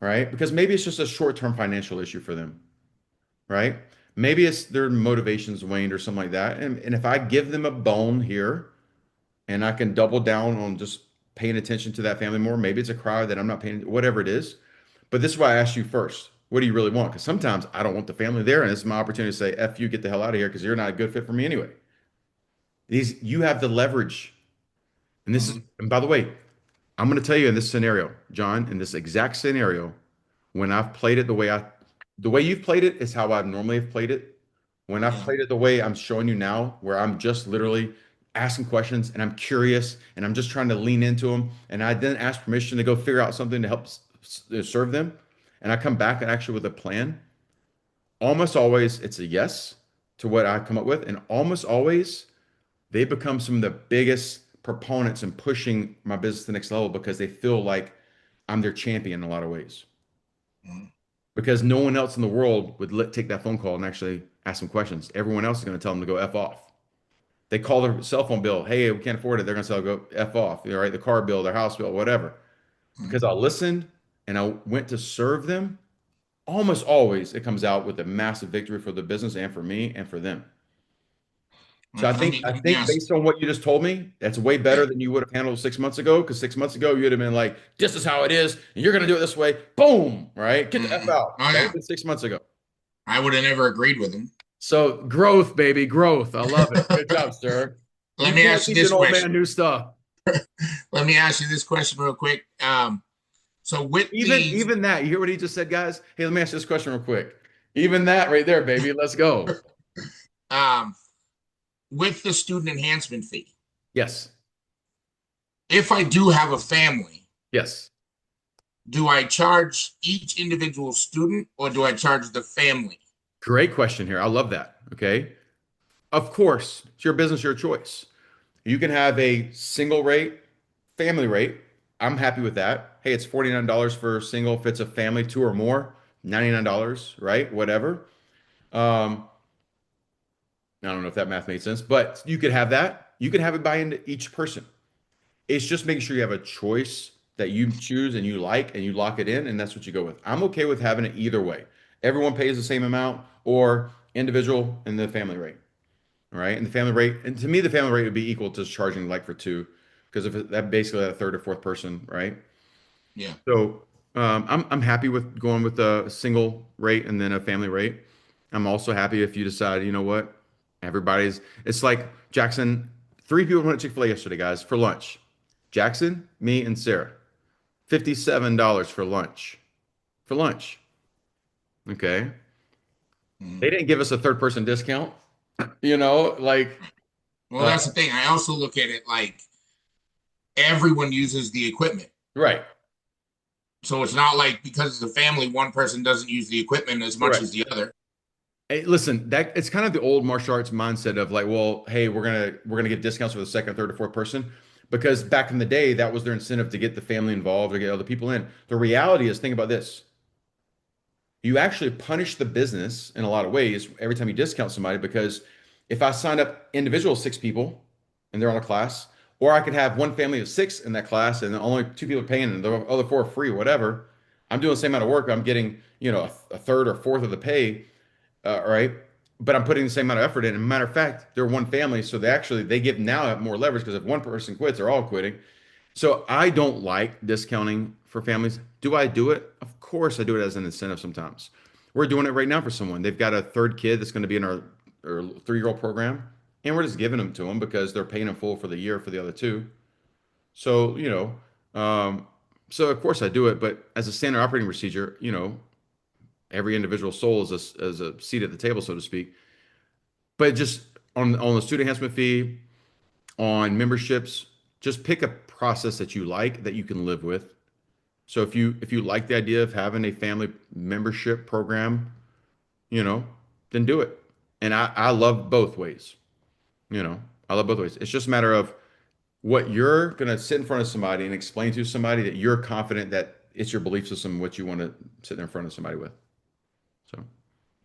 Right? Because maybe it's just a short-term financial issue for them, right? Maybe it's their motivations waned or something like that. And if I give them a bone here and I can double down on just paying attention to that family more, maybe it's a cry that I'm not paying, whatever it is. But this is why I asked you first. What do you really want? Because sometimes I don't want the family there, and this is my opportunity to say, "F you, get the hell out of here," because you're not a good fit for me anyway. You have the leverage.
Mhm.
And by the way, I'm going to tell you in this scenario, John, in this exact scenario, when I've played it the way you've played it is how I normally have played it. When I've
Yeah.
played it the way I'm showing you now, where I'm just literally asking questions and I'm curious and I'm just trying to lean into them, and I then ask permission to go figure out something to help serve them, and I come back and actually with a plan. Almost always, it's a yes to what I come up with, and almost always they become some of the biggest proponents in pushing my business to the next level because they feel like I'm their champion in a lot of ways.
Mhm.
Because no one else in the world would take that phone call and actually ask them questions. Everyone else is going to tell them to go F off. They call their cell phone bill. Hey, we can't afford it. They're going to say, go F off. Right? The car bill, their house bill, whatever. Because
Mhm.
I listened and I went to serve them. Almost always it comes out with a massive victory for the business and for me and for them.
All
So
right,
I
let
think
me
I
let me
think
ask.
based on what you just told me, that's way
Yeah.
better than you would have handled 6 months ago. Because 6 months ago you'd have been like, "This is how it is, and you're going to do it this way." Boom, right? Get the F
Mhm.
out.
Oh
That would have
yeah,
been 6 months ago.
I would have never agreed with him.
So growth, baby, growth. I love it. Good job, sir.
Let
You
me
can't
ask you
teach
this
an old
question.
man new stuff.
Let me ask you this question real quick. So with these,
Even that, you hear what he just said, guys? Hey, let me ask you this question real quick. Even that right there, baby. Let's go.
um, with the student enhancement fee,
Yes.
if I do have a family,
Yes.
do I charge each individual student or do I charge the family?
Great question here. I love that. Okay. Of course, it's your business, your choice. You can have a single rate, family rate. I'm happy with that. Hey, it's $49 for a single. If it's a family, two or more, $99, right? Whatever. Um, I don't know if that math made sense, but you could have that. You can have it buy into each person. It's just making sure you have a choice that you choose and you like and you lock it in, and that's what you go with. I'm okay with having it either way. Everyone pays the same amount or individual and the family rate. All right. And the family rate, and to me, the family rate would be equal to charging like for two, because if that basically a third or fourth person, right?
Yeah.
So I'm happy with going with a single rate and then a family rate. I'm also happy if you decide, you know what, it's like Jackson, three people went to Chick-fil-A yesterday, guys, for lunch. Jackson, me, and Sarah. $57 for lunch. For lunch. Okay.
Mhm.
They didn't give us a third person discount, you know, like,
Well,
uh,
that's the thing. I also look at it like everyone uses the equipment.
right.
So it's not like because it's a family, one person doesn't use the equipment as much
Correct.
as the other.
Hey, listen, that it's kind of the old martial arts mindset of like, well, hey, we're gonna get discounts for the second, third, or fourth person, because back in the day, that was their incentive to get the family involved or get other people in. The reality is, think about this: you actually punish the business in a lot of ways every time you discount somebody, because if I signed up individual six people and they're on a class, or I could have one family of six in that class and only two people are paying and the other four are free, whatever. I'm doing the same amount of work. I'm getting, a third or fourth of the pay, right? But I'm putting the same amount of effort in. And matter of fact, they're one family, so they give now have more leverage, because if one person quits, they're all quitting. So I don't like discounting for families. Do I do it? Of course, I do it as an incentive sometimes. We're doing it right now for someone. They've got a third kid that's going to be in our 3-year-old program, and we're just giving them to them because they're paying in full for the year for the other two. So, so of course I do it, but as a standard operating procedure, every individual soul is a seat at the table, so to speak. But just on the student enhancement fee, on memberships, just pick a process that you like that you can live with. So if you like the idea of having a family membership program, you know, then do it. And I love both ways. You know, I love both ways. It's just a matter of what you're gonna sit in front of somebody and explain to somebody that you're confident that it's your belief system, what you want to sit there in front of somebody with. So.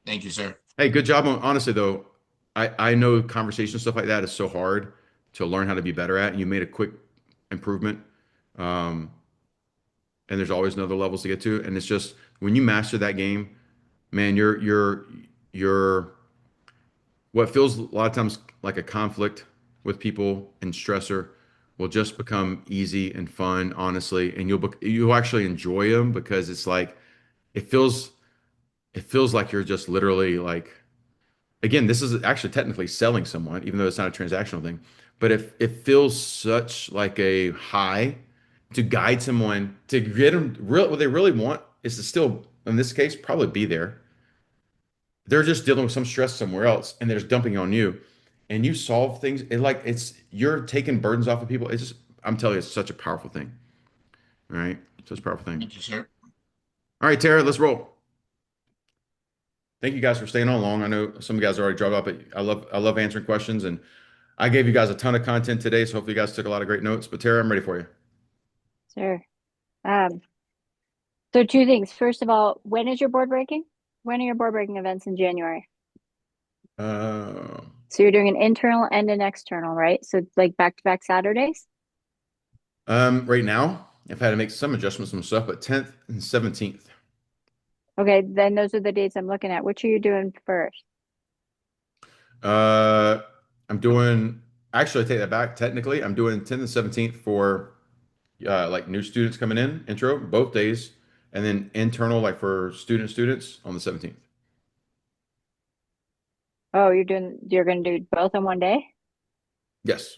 Thank you, sir.
Hey, good job on honestly though. I know conversation stuff like that is so hard to learn how to be better at. You made a quick improvement. Um, and there's always another levels to get to. And it's just when you master that game, man, you're what feels a lot of times like a conflict with people and stressor will just become easy and fun, honestly, and you'll actually enjoy them, because it's like it feels it feels like you're just literally like, again, this is actually technically selling someone, even though it's not a transactional thing. But if it feels such like a high to guide someone to get them real, what they really want is to still, in this case, probably be there. They're just dealing with some stress somewhere else, and they're just dumping on you, and you solve things. And like you're taking burdens off of people. It's just, I'm telling you, it's such a powerful thing. All right, such a powerful thing.
Thank you, sir.
All right, Tara, let's roll. Thank you guys for staying on long. I know some of you guys already dropped off, but I love answering questions, and I gave you guys a ton of content today, so hopefully you guys took a lot of great notes. But Tara, I'm ready for you.
Sure. Um, so two things. First of all, when is your board breaking? When are your board breaking events in January?
Uh,
So you're doing an internal and an external, right? So like back-to-back Saturdays?
right now, I've had to make some adjustments, some stuff, but 10th and 17th.
Okay, then those are the dates I'm looking at. Which are you doing first?
Uh, I'm doing, actually, I take that back. Technically, I'm doing 10th and 17th for like new students coming in, intro, both days, and then internal, like for students on the 17th.
Oh, you're gonna do both on one day?
Yes.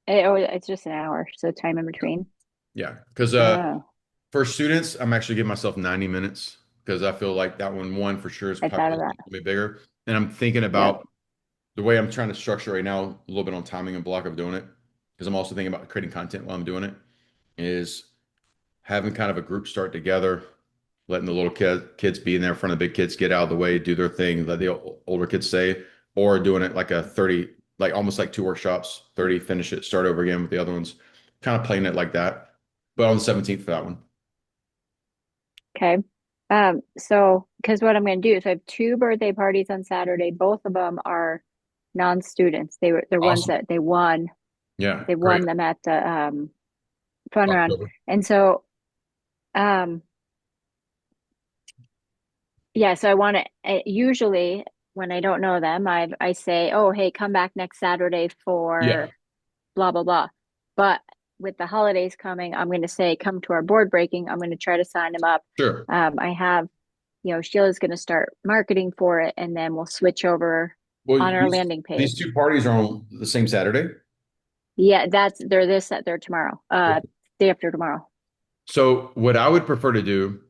Oh, it's just an hour, so time in between.
Yeah. Because
Oh,
for students, I'm actually giving myself 90 minutes, because I feel like that one for sure is
I thought
probably
of
going
that.
to be bigger. And I'm thinking
Yep.
about the way I'm trying to structure right now, a little bit on timing and block of doing it, because I'm also thinking about creating content while I'm doing it, is having kind of a group start together, letting the little kids be in there in front of the big kids, get out of the way, do their thing, let the older kids stay, or doing it like a 30, like almost like two workshops, 30, finish it, start over again with the other ones, kind of playing it like that. But on the 17th for that one.
Okay. So because what I'm gonna do is I have two birthday parties on Saturday. Both of them are non-students. They're ones
Awesome.
that they won.
Yeah,
They
great.
won them at the fun run.
October.
And so yeah, so I want to usually when I don't know them, I say, "Oh, hey, come back next Saturday
Yeah,
for blah blah blah." But with the holidays coming, I'm going to say, "Come to our board breaking." I'm going to try to sign them up.
sure.
I have, Sheila's going to start marketing for it, and then we'll switch over
Well,
on our landing
these
page.
two parties are on the same Saturday.
Yeah, they're tomorrow. Day after tomorrow.
So what I would prefer to do,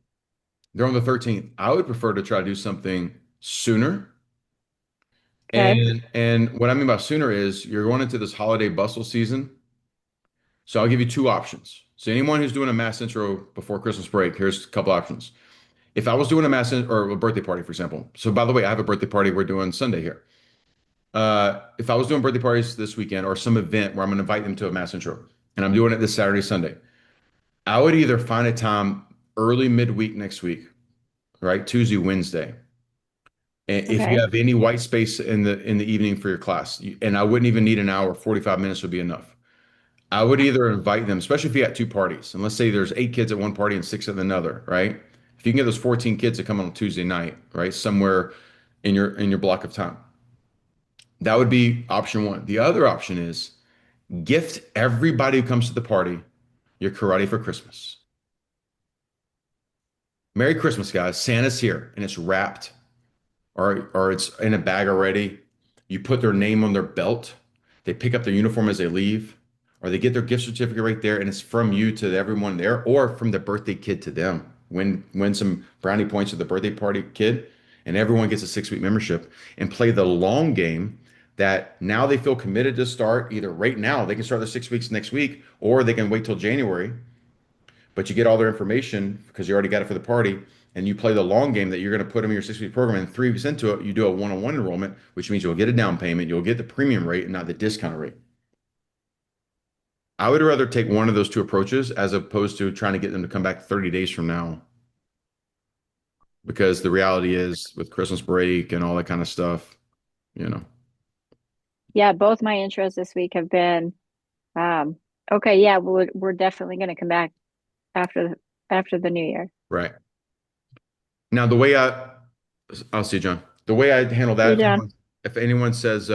they're on the 13th. I would prefer to try to do something sooner.
Okay.
And what I mean by sooner is you're going into this holiday bustle season. So I'll give you two options. So anyone who's doing a mass intro before Christmas break, here's a couple options. If I was doing a or a birthday party, for example. So by the way, I have a birthday party we're doing Sunday here. If I was doing birthday parties this weekend or some event where I'm going to invite them to a mass intro, and I'm doing it this Saturday, Sunday, I would either find a time early midweek next week, right? Tuesday, Wednesday. And if you
Okay.
have any white space in the evening for your class, and I wouldn't even need an hour, 45 minutes would be enough. I would either invite them, especially if you got two parties, and let's say there's 8 kids at one party and 6 at another, right? If you can get those 14 kids to come on Tuesday night, right, somewhere in your block of time, that would be option one. The other option is gift everybody who comes to the party your karate for Christmas. Merry Christmas, guys. Santa's here and it's wrapped or it's in a bag already. You put their name on their belt. They pick up their uniform as they leave, or they get their gift certificate right there, and it's from you to everyone there, or from the birthday kid to them. Win some brownie points to the birthday party kid, and everyone gets a 6-week membership and play the long game. That now they feel committed to start either right now, they can start their 6 weeks next week, or they can wait till January, but you get all their information because you already got it for the party, and you play the long game that you're going to put them in your 6-week program. And 3 weeks into it, you do a one-on-one enrollment, which means you'll get a down payment, you'll get the premium rate and not the discount rate. I would rather take one of those two approaches as opposed to trying to get them to come back 30 days from now. Because the reality is with Christmas break and all that kind of stuff, you know.
Yeah, both my intros this week have been okay, yeah, we're definitely going to come back after the new year.
Right. Now, I'll see, John. The way I handle
See
that,
you, John.
if anyone says,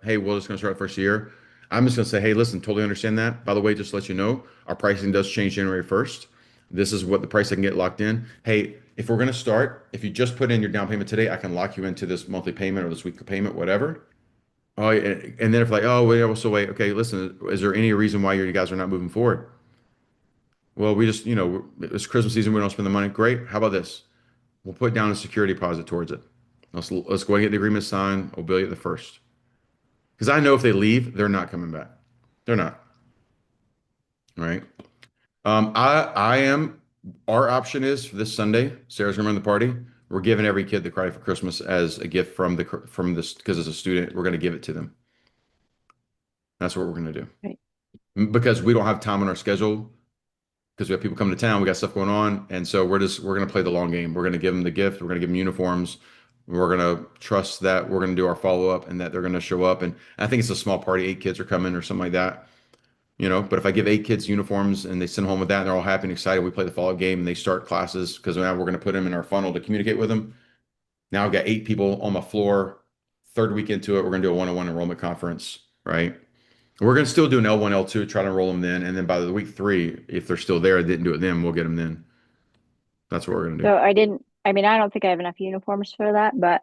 hey, we're just going to start first year, I'm just going to say, hey, listen, totally understand that. By the way, just to let you know, our pricing does change January 1st. This is what the price I can get locked in. Hey, if we're going to start, if you just put in your down payment today, I can lock you into this monthly payment or this weekly payment, whatever. Oh, and then if like, oh, wait, also wait, okay, listen, is there any reason why you guys are not moving forward? Well, we just, it's Christmas season, we don't spend the money. Great. How about this? We'll put down a security deposit towards it. Let's go and get the agreement signed. We'll bill you the first. Because I know if they leave, they're not coming back. They're not. Right. I am. Our option is for this Sunday. Sarah's gonna run the party. We're giving every kid the karate for Christmas as a gift from this because as a student, we're gonna give it to them. That's what we're gonna do.
Right.
Because we don't have time on our schedule because we have people coming to town, we got stuff going on, and so we're gonna play the long game. We're gonna give them the gift. We're gonna give them uniforms. We're gonna trust that we're gonna do our follow up and that they're gonna show up. And I think it's a small party, 8 kids are coming or something like that, But if I give 8 kids uniforms and they send home with that and they're all happy and excited, we play the follow up game and they start classes because now we're gonna put them in our funnel to communicate with them. Now I've got 8 people on my floor. Third week into it, we're gonna do a one-on-one enrollment conference, right? We're going to still do an L1, L2, try to enroll them then. And then by the week 3, if they're still there, didn't do it then, we'll get them then. That's what we're going to do.
So I mean, I don't think I have enough uniforms for that, but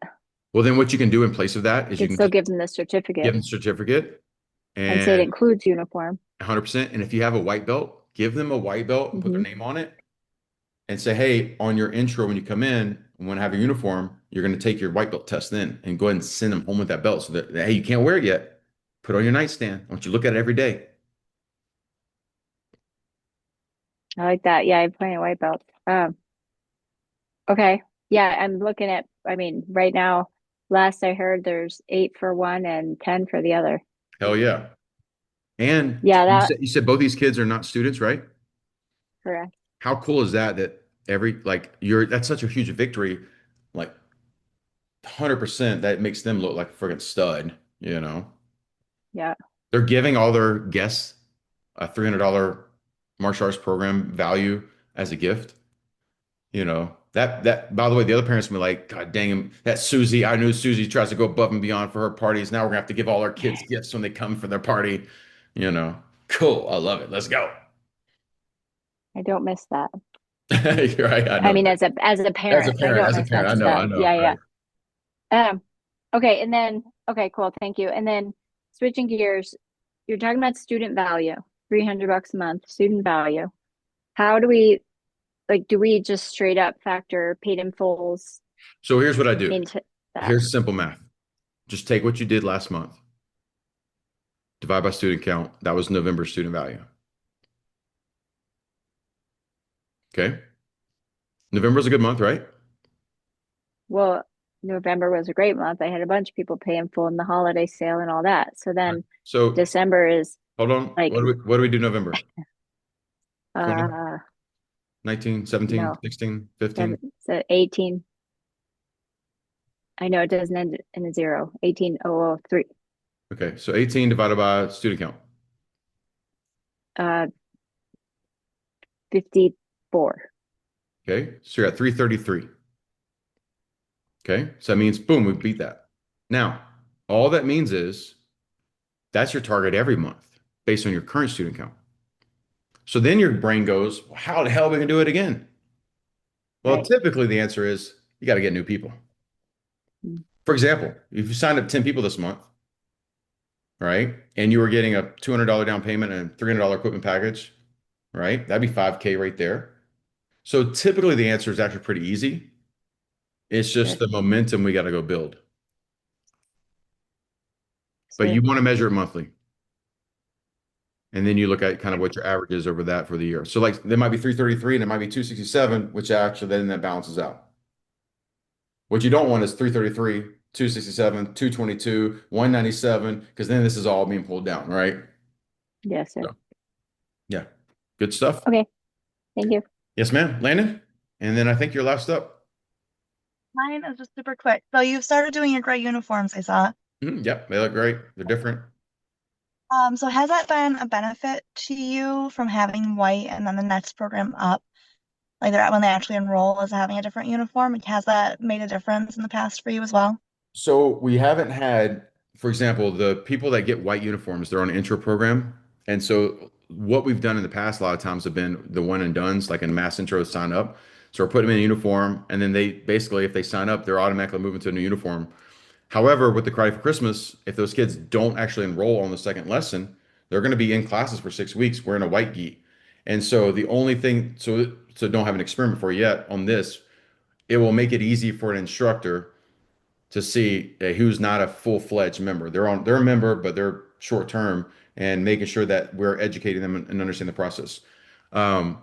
Well, then what you can do in place of that is
you
you
can
can
still
just
give them the
give
certificate
them the certificate
and say it
and
includes uniform.
100%. And if you have a white belt, give them a white belt and put their name on it and say, hey, on your intro, when you come in, when I have your uniform, you're going to take your white belt test then and go ahead and send them home with that belt so that, hey, you can't wear it yet. Put it on your nightstand. I want you to look at it every day.
I like that. Yeah, I have plenty of white belts. Okay. Yeah, I'm looking at, I mean, right now, last I heard there's 8 for one and 10 for the other.
Hell yeah. And
Yeah,
you said both these kids are not students, right?
correct.
How cool is that? That that's such a huge victory. Like 100% that makes them look like a freaking stud. you know.
Yeah.
They're giving all their guests a $300 martial arts program value as a gift. You know, that by the way, the other parents will be like, God dang him, that Susie, I knew Susie tries to go above and beyond for her parties. Now we're gonna have to give all our kids gifts when they come for their party. You know, cool. I love it. Let's go.
I don't miss that.
You're right. I
I
know.
mean, as a
As a
parent, I
parent,
don't
as a
miss that
parent, I
stuff.
know.
Yeah,
Right.
yeah. Okay, and then okay, cool, thank you. And then switching gears, you're talking about student value, $300 a month, student value. How do we like do we just straight up factor paid in fulls
So here's what I do.
into that?
Here's simple math. Just take what you did last month, divide by student count. That was November student value. Okay. November's a good month, right?
Well, November was a great month. I had a bunch of people pay in full in the holiday sale and all that. So
Right.
then
So
December is
hold on.
like
What do we do November? 20,
uh
19, 17,
no,
16, 15?
so 18. I know it doesn't end in a zero. 18,003.
Okay. So 18 divided by student count.
54.
Okay. So you're at 333. Okay. So that means, boom, we beat that. Now, all that means is that's your target every month based on your current student count. So then your brain goes, well, how the hell are we going to do it again? Well,
Right.
typically the answer is you got to get new people.
Mm.
For example, if you signed up 10 people this month, right, and you were getting a $200 down payment and a $300 equipment package, right, that'd be 5K right there. So typically the answer is actually pretty easy. It's just
Good.
the momentum we got to go build. But
Sweet.
you want to measure it monthly. And then you look at kind of what your average is over that for the year. So like there might be 333 and it might be 267, which actually then that balances out. What you don't want is 333, 267, 222, 197, because then this is all being pulled down, right?
Yes, sir.
So, yeah. Good stuff.
Okay. Thank you.
Yes, ma'am. Landon? And then I think you're last up.
Mine is just super quick. So you've started doing your gray uniforms, I saw.
Yep, they look great. They're different.
So has that been a benefit to you from having white and then the next program up? Like they're when they actually enroll as having a different uniform? Like, has that made a difference in the past for you as well?
So we haven't had, for example, the people that get white uniforms, they're on an intro program. And so what we've done in the past a lot of times have been the one and dones, like in mass intro sign up. So we're putting them in a uniform, and then they basically, if they sign up, they're automatically moving to a new uniform. However, with the Karate for Christmas, if those kids don't actually enroll on the second lesson, they're going to be in classes for 6 weeks wearing a white gi. And so the only thing, so don't have an experiment for you yet on this, it will make it easy for an instructor to see who's not a full-fledged member. They're a member, but they're short term, and making sure that we're educating them and understand the process. Um,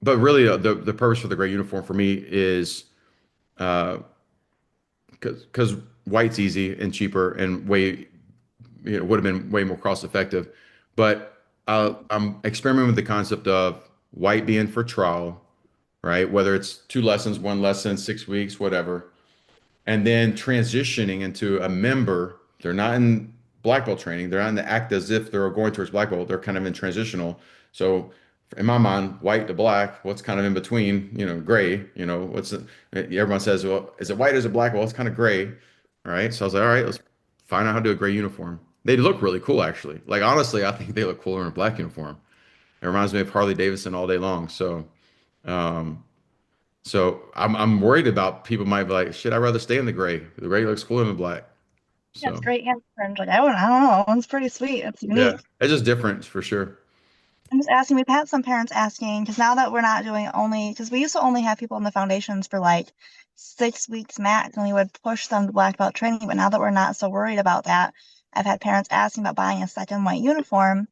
but really, the purpose for the gray uniform for me is uh, because white's easy and cheaper and way would have been way more cost effective. But I'm experimenting with the concept of white being for trial, right? Whether it's 2 lessons, 1 lesson, 6 weeks, whatever, and then transitioning into a member. They're not in black belt training. They're not in the act as if they're going towards black belt. They're kind of in transitional. So in my mind, white to black, what's kind of in between, gray, everyone says, well, is it white or is it black? Well, it's kind of gray. All right. So I was like, all right, let's find out how to do a gray uniform. They look really cool, actually. Like, honestly, I think they look cooler in a black uniform. It reminds me of Harley Davidson all day long. Um, so I'm worried about people might be like, shit, I'd rather stay in the gray. The gray looks cooler than the black.
Yeah, it's
So
great hand fringe. Like I don't know. One's pretty sweet. It's
yeah,
unique.
it's just different for sure.
I'm just asking, we've had some parents asking, because now that we're not doing only, because we used to only have people in the foundations for like 6 weeks max, and we would push them to black belt training. But now that we're not so worried about that, I've had parents asking about buying a second white uniform.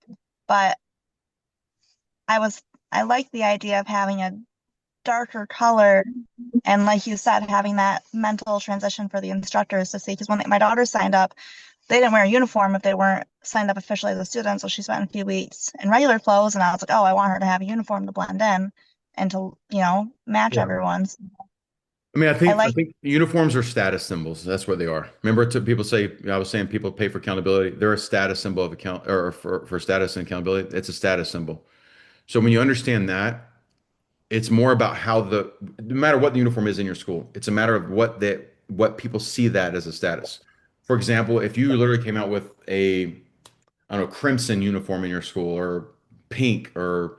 But I like the idea of having a darker color, and like you said, having that mental transition for the instructors to see. Because when my daughter signed up, they didn't wear a uniform if they weren't signed up officially as a student. So she spent a few weeks in regular clothes, and I was like, oh, I want her to have a uniform to blend in and to, match
Yeah.
everyone's.
I mean,
I
I
like,
think uniforms are status symbols. That's what they are. Remember, people say I was saying people pay for accountability. They're a status symbol of account or for status and accountability. It's a status symbol. So when you understand that, it's more about how no matter what the uniform is in your school, it's a matter of what people see that as a status. For example, if you literally came out with I don't know, crimson uniform in your school or pink or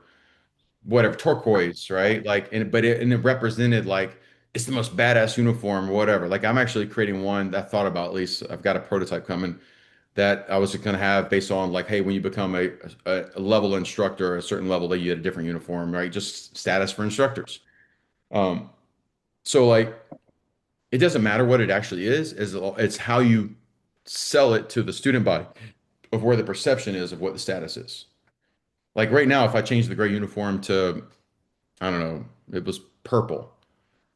whatever, turquoise, right? Like, and it represented like it's the most badass uniform or whatever. Like, I'm actually creating one that I thought about, at least I've got a prototype coming that I was going to have based on like, hey, when you become a level instructor, a certain level, that you get a different uniform, right? Just status for instructors. Um, so like, it doesn't matter what it actually is it's how you sell it to the student body of where the perception is of what the status is. Like right now, if I change the gray uniform to, I don't know, it was purple,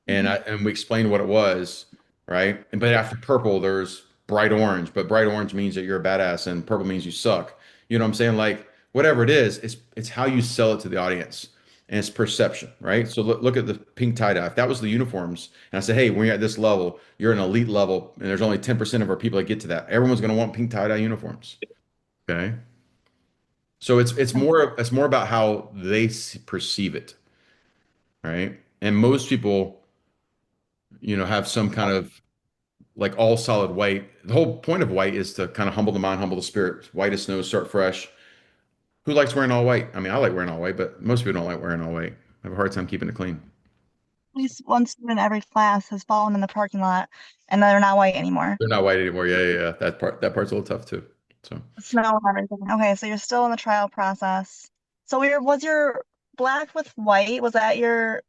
and we explained what it was, right? And but after purple, there's bright orange, but bright orange means that you're a badass, and purple means you suck. You know what I'm saying? Like whatever it is, it's how you sell it to the audience, and it's perception, right? So look at the pink tie-dye. If that was the uniforms, and I said, hey, when you're at this level, you're an elite level, and there's only 10% of our people that get to that. Everyone's going to want pink tie-dye uniforms. Okay. So it's more about how they perceive it, right? And most people, have some kind of like all solid white. The whole point of white is to kind of humble the mind, humble the spirit. White as snow, start fresh. Who likes wearing all white? I mean, I like wearing all white, but most people don't like wearing all white. I have a hard time keeping it clean.
at least one student in every class has fallen in the parking lot and they're not white anymore.
They're not white anymore. Yeah, yeah, yeah. That part's a little tough too. So
Snow and everything. Okay, so you're still in the trial process. So was your black with white, was that your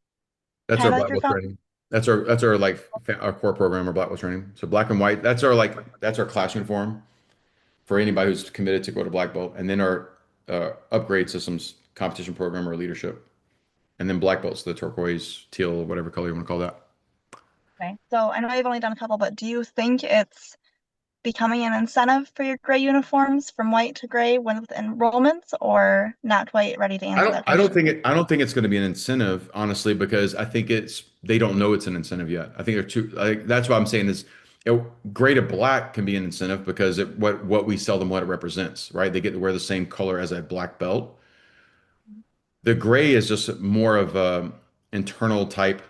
that's our
kind of like
black
your
belt
found?
training. That's our like our core program, our black belt training. So black and white. That's our class uniform for anybody who's committed to go to black belt, and then our upgrade systems competition program or leadership, and then black belts, the turquoise, teal, whatever color you want to call that.
Okay. So I know you've only done a couple, but do you think it's becoming an incentive for your gray uniforms from white to gray when with enrollments, or not quite ready to answer that question?
I don't think it's going to be an incentive, honestly, because I think they don't know it's an incentive yet. I think they're too like that's what I'm saying is gray to black can be an incentive because what we sell them what it represents, right? They get to wear the same color as a black belt. The gray is just more of a internal type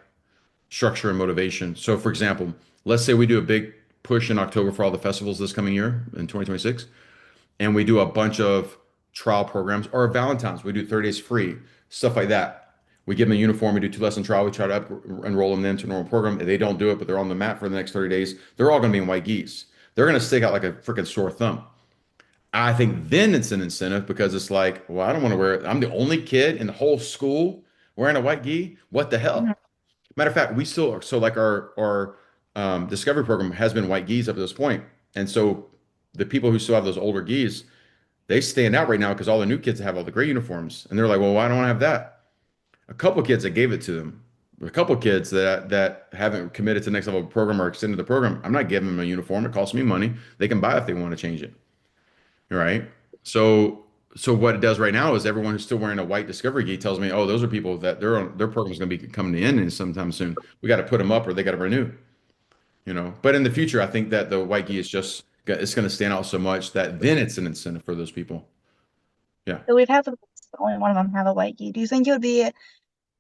structure and motivation. So for example, let's say we do a big push in October for all the festivals this coming year in 2026, and we do a bunch of trial programs or Valentine's, we do 30 days free, stuff like that. We give them a uniform, we do 2 lesson trial, we try to enroll them into a normal program. If they don't do it, but they're on the mat for the next 30 days, they're all going to be in white geese. They're going to stick out like a freaking sore thumb. I think then it's an incentive because it's like, well, I don't want to wear it. I'm the only kid in the whole school wearing a white gi. What the
Mhm.
hell? Matter of fact, we still are so like our discovery program has been white geese up to this point, and so the people who still have those older geese, they stand out right now because all the new kids have all the gray uniforms, and they're like, well, why don't I have that? A couple kids that gave it to them, a couple kids that haven't committed to the next level program or extended the program, I'm not giving them a uniform. It costs me money. They can buy it if they want to change it. Right. So what it does right now is everyone who's still wearing a white Discovery Key tells me, oh, those are people that their program is going to be coming to end in sometime soon. We got to put them up or they got to renew. But in the future, I think that the white key is just it's going to stand out so much that then it's an incentive for those people. Yeah.
So we've had only one of them have a white gi. Do you think it would be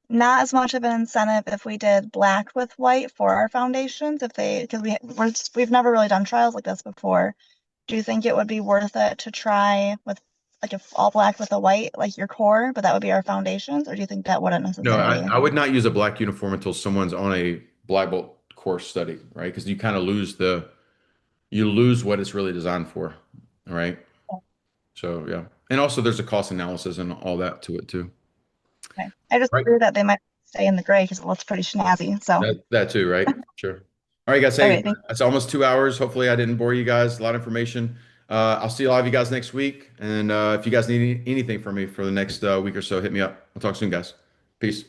not as much of an incentive if we did black with white for our foundations? Because we've never really done trials like this before. Do you think it would be worth it to try with like if all black with a white, like your core, but that would be our foundations? Or do you think that wouldn't
No,
necessarily?
I would not use a black uniform until someone's on a black belt course study, right? Because you kind of you lose what it's really designed for, all right? So yeah, and also there's a cost analysis and all that to it too.
Okay. I just
Right.
agree that they might stay in the gray because it looks pretty snazzy. So,
That too, right? Sure. All right, guys. Hey,
okay, thank
it's almost 2 hours. Hopefully, I didn't bore you guys. A lot of information. I'll see a lot of you guys next week. And if you guys need anything from me for the next week or so, hit me up. We'll talk soon, guys. Peace.